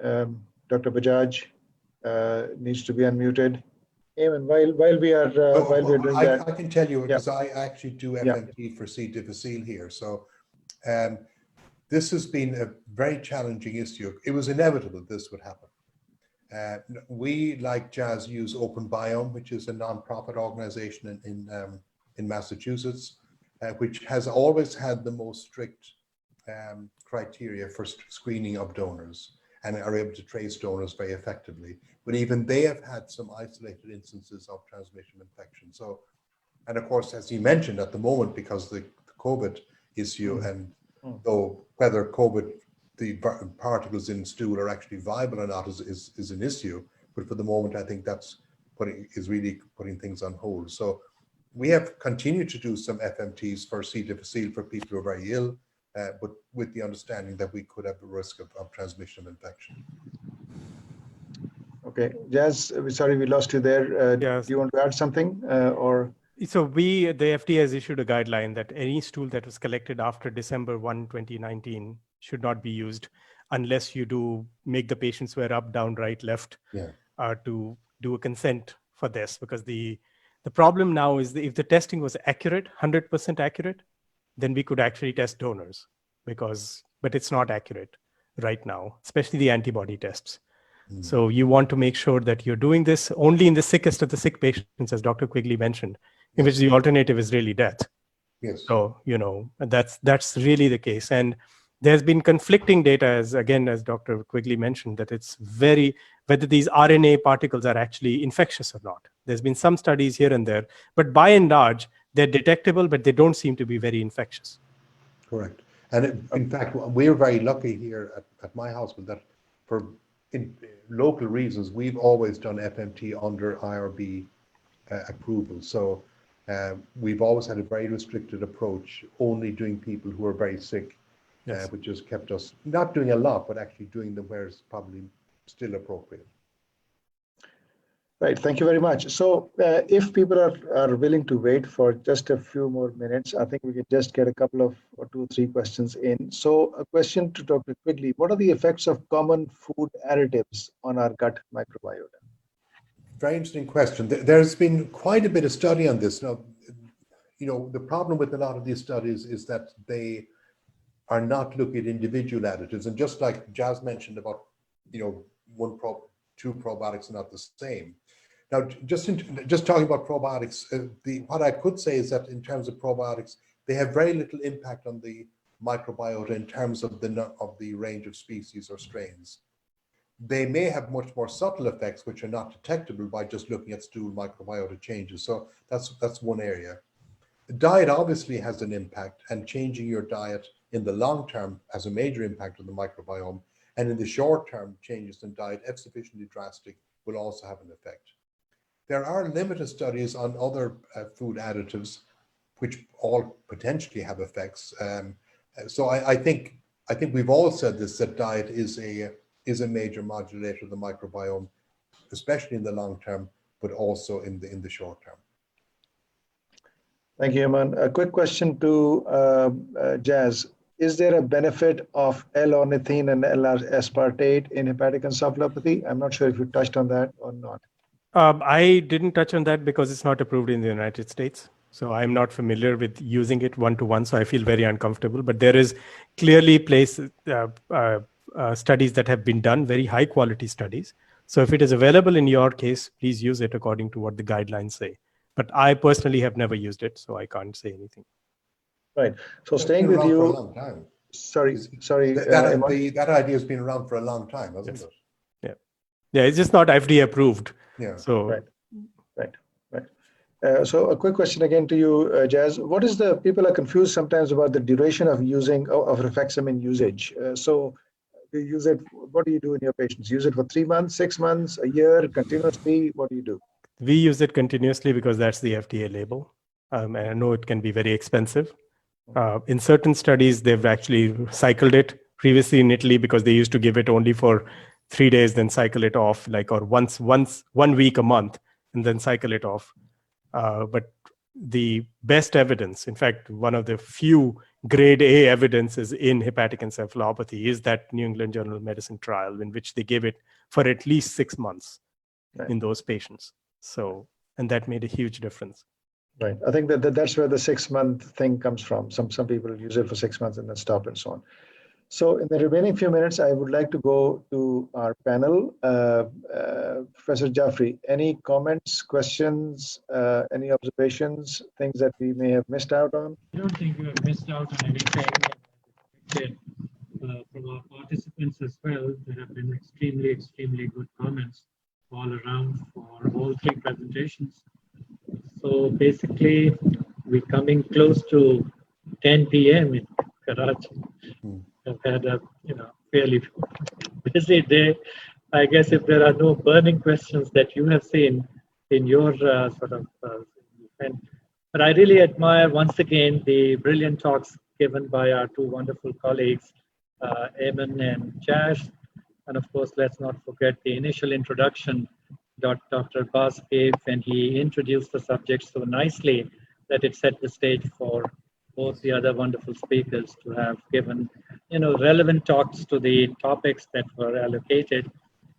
Dr. Bajaj needs to be unmuted. Eamon, while we are doing that, I can tell you, because I actually do FMT for C. difficile here. So this has been a very challenging issue. It was inevitable this would happen. We, like Jas, use Open Biome, which is a non-profit organization in Massachusetts, which has always had the most strict criteria for screening of donors, and are able to trace donors very effectively. But even they have had some isolated instances of transmission infection. So, and of course, as you mentioned, at the moment, because the COVID issue, and though whether COVID, the particles in stool are actually viable or not is an issue, but for the moment, I think that's really putting things on hold. So we have continued to do some FMTs for C. difficile for people who are very ill, but with the understanding that we could have a risk of transmission of infection. Okay, Jas, sorry we lost you there. Yes. Do you want to add something, or? So the FDA has issued a guideline that any stool that was collected after December 1, 2019 should not be used unless you do make the patient swear up, down, right, left, to do a consent for this. Because the problem now is that if the testing was accurate, 100% accurate, then we could actually test donors, but it's not accurate right now, especially the antibody tests. So you want to make sure that you're doing this only in the sickest of the sick patients, as Dr. Quigley mentioned, in which the alternative is really death. Yes. So, that's really the case. And there's been conflicting data, as Dr. Quigley mentioned, that it's whether these RNA particles are actually infectious or not. There's been some studies here and there, but by and large, they're detectable, but they don't seem to be very infectious. Correct. And in fact, we're very lucky here at my hospital that for local reasons, we've always done FMT under IRB approval. So we've always had a very restricted approach, only doing people who are very sick, which has kept us not doing a lot, but actually doing them where it's probably still appropriate. Right. Thank you very much. So if people are willing to wait for just a few more minutes, I think we can just get a couple of or 2 or 3 questions in. So a question to Dr. Quigley: what are the effects of common food additives on our gut microbiota? Very interesting question. There's been quite a bit of study on this. Now, the problem with a lot of these studies is that they are not looking at individual additives. And just like Jazz mentioned about, two probiotics are not the same. Now, just talking about probiotics, what I could say is that in terms of probiotics, they have very little impact on the microbiota in terms of the range of species or strains. They may have much more subtle effects, which are not detectable by just looking at stool microbiota changes. So that's one area. Diet obviously has an impact, and changing your diet in the long term has a major impact on the microbiome. And in the short term, changes in diet, if sufficiently drastic, will also have an effect. There are limited studies on other food additives, which all potentially have effects. So I think we've all said this, that diet is a major modulator of the microbiome, especially in the long term, but also in the short term. Thank you, Eamon. A quick question to Jazz. Is there a benefit of L-ornithine and L-aspartate in hepatic encephalopathy? I'm not sure if you touched on that or not. I didn't touch on that because it's not approved in the United States. So I'm not familiar with using it one-to-one, so I feel very uncomfortable. But there is clearly studies that have been done, very high-quality studies. So if it is available in your case, please use it according to what the guidelines say. But I personally have never used it, so I can't say anything. Right. So staying with you. For a long time. Sorry. That idea has been around for a long time, hasn't it? Yeah, it's just not FDA approved. Yeah. So right. So a quick question again to you, Jazz. What is people are confused sometimes about the duration of using of rifaximin usage. So you use it. What do you do in your patients? Use it for 3 months, 6 months, a year, continuously? What do you do? We use it continuously because that's the FDA label. And I know it can be very expensive. In certain studies, they've actually cycled it previously in Italy because they used to give it only for 3 days, then cycle it off, or once 1 week a month, and then cycle it off. But the best evidence, in fact, one of the few grade A evidences in hepatic encephalopathy is that New England Journal of Medicine trial in which they gave it for at least 6 months in those patients. So, and that made a huge difference. Right. I think that's where the 6-month thing comes from. Some people use it for 6 months and then stop and so on. So in the remaining few minutes, I would like to go to our panel. Professor Jafri, any comments, questions, any observations, things that we may have missed out on? I don't think we have missed out on anything. From our participants as well, there have been extremely, extremely good comments all around for all 3 presentations. So basically, we're coming close to 10 p.m. in Karachi. I've had a fairly busy day. I guess if there are no burning questions that you have seen in your event. But I really admire once again the brilliant talks given by our 2 wonderful colleagues, Eamon and Jazz. And of course, let's not forget the initial introduction Dr. Abbas gave when he introduced the subject so nicely that it set the stage for both the other wonderful speakers to have given, relevant talks to the topics that were allocated.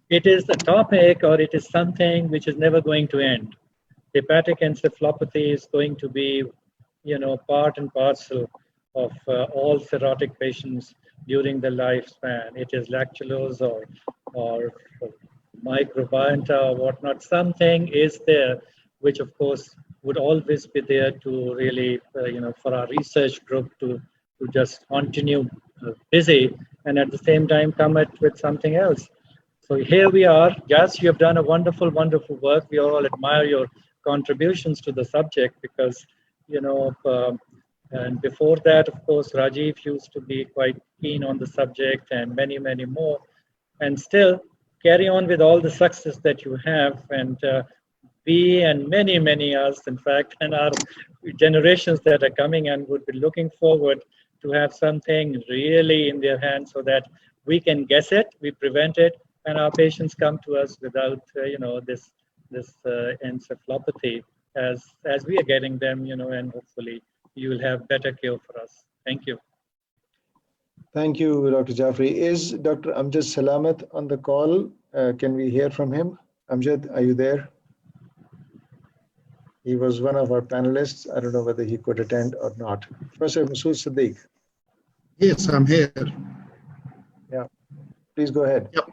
It is a topic, or it is something which is never going to end. Hepatic encephalopathy is going to be, part and parcel of all cirrhotic patients during the lifespan. It is lactulose or microbiota or whatnot. Something is there, which of course would always be there to really, for our research group to just continue busy and at the same time come up with something else. So here we are. Jazz, you have done a wonderful, wonderful work. We all admire your contributions to the subject because, and before that, of course, Rajiv used to be quite keen on the subject and many, many more. And still carry on with all the success that you have. And we and many, many others, in fact, and our generations that are coming and would be looking forward to have something really in their hands so that we can guess it, we prevent it, and our patients come to us without, this this encephalopathy as we are getting them, and hopefully you will have better care for us. Thank you. Thank you, Dr. Jafri. Is Dr. Amjad Salamat on the call? Can we hear from him? Amjad, are you there? He was one of our panelists. I don't know whether he could attend or not. Professor Masood Siddiq. Yes, I'm here. Yeah, please go ahead. Yep.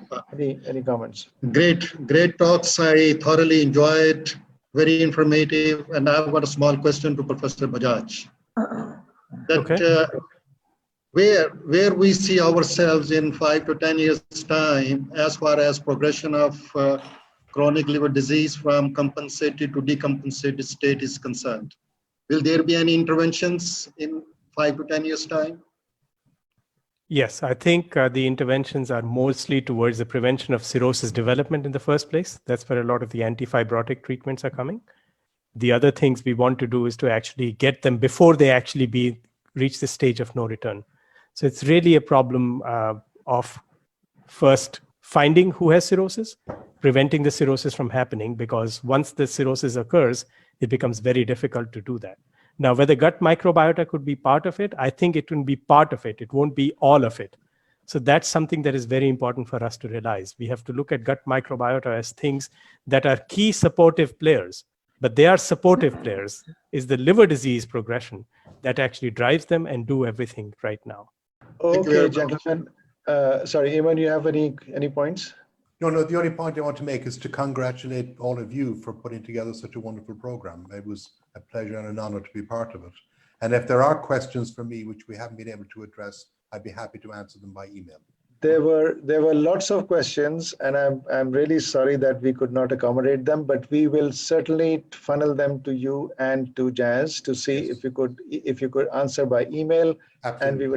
Any comments? Great talks. I thoroughly enjoyed. Very informative. And I've got a small question to Professor Bajaj. That Okay. Where we see ourselves in 5 to 10 years time as far as progression of chronic liver disease from compensated to decompensated state is concerned. Will there be any interventions in 5 to 10 years time? Yes, I think the interventions are mostly towards the prevention of cirrhosis development in the first place. That's where a lot of the antifibrotic treatments are coming. The other things we want to do is to actually get them before they actually reach the stage of no return. So it's really a problem of first finding who has cirrhosis, preventing the cirrhosis from happening, because once the cirrhosis occurs, it becomes very difficult to do that. Now, whether gut microbiota could be part of it, I think it will be part of it. It won't be all of it. So that's something that is very important for us to realize. We have to look at gut microbiota as things that are key supportive players, but they are supportive players. Is the liver disease progression that actually drives them and do everything right now. Okay, gentlemen. Sorry, Eamon, you have any points? No, the only point I want to make is to congratulate all of you for putting together such a wonderful program. It was a pleasure and an honor to be part of it. And if there are questions for me which we haven't been able to address, I'd be happy to answer them by email. There were lots of questions, and I'm really sorry that we could not accommodate them, but we will certainly funnel them to you and to Jazz to see if you could answer by email. Absolutely. And we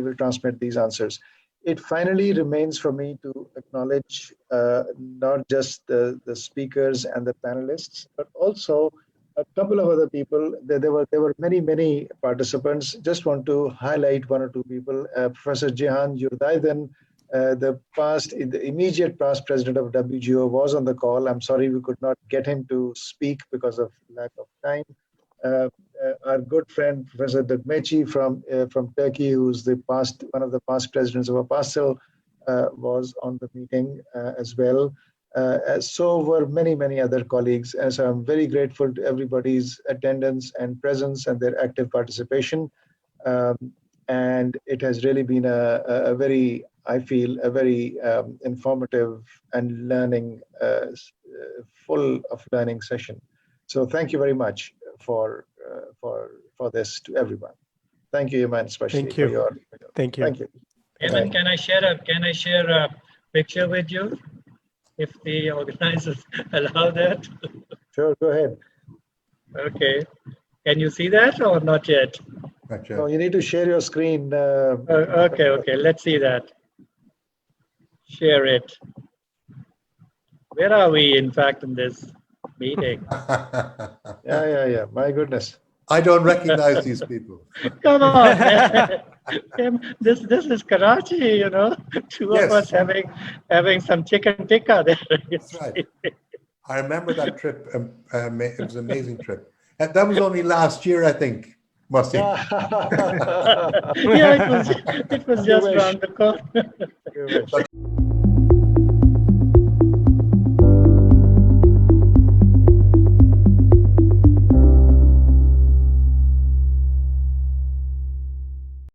will transmit these answers. It finally remains for me to acknowledge not just the speakers and the panelists, but also a couple of other people. There were many participants. Just want to highlight one or two people. Professor Zaighan Abbas, the immediate past president of WGO, was on the call. I'm sorry we could not get him to speak because of lack of time. Our good friend Professor Dugmechi from Turkey, who's one of the past presidents of APASL, was on the meeting as well. So were many other colleagues. And so I'm very grateful to everybody's attendance and presence and their active participation. And it has really been a very informative and learning, full of learning session. So thank you very much for this to everyone. Thank you, Eamon, especially. Thank you. Thank you. Thank you. Eamon, can I share a picture with you, if the organizers allow that? Sure, go ahead. Okay. Can you see that or not yet? Not yet. No, you need to share your screen. Okay. Let's see that. Share it. Where are we, in fact, in this meeting? Yeah. My goodness. I don't recognize these people. Come on, man. This is Karachi, Two of us having some chicken tikka there. That's right. I remember that trip. It was an amazing trip. And that was only last year, I think. Must Yeah, it was just around the corner.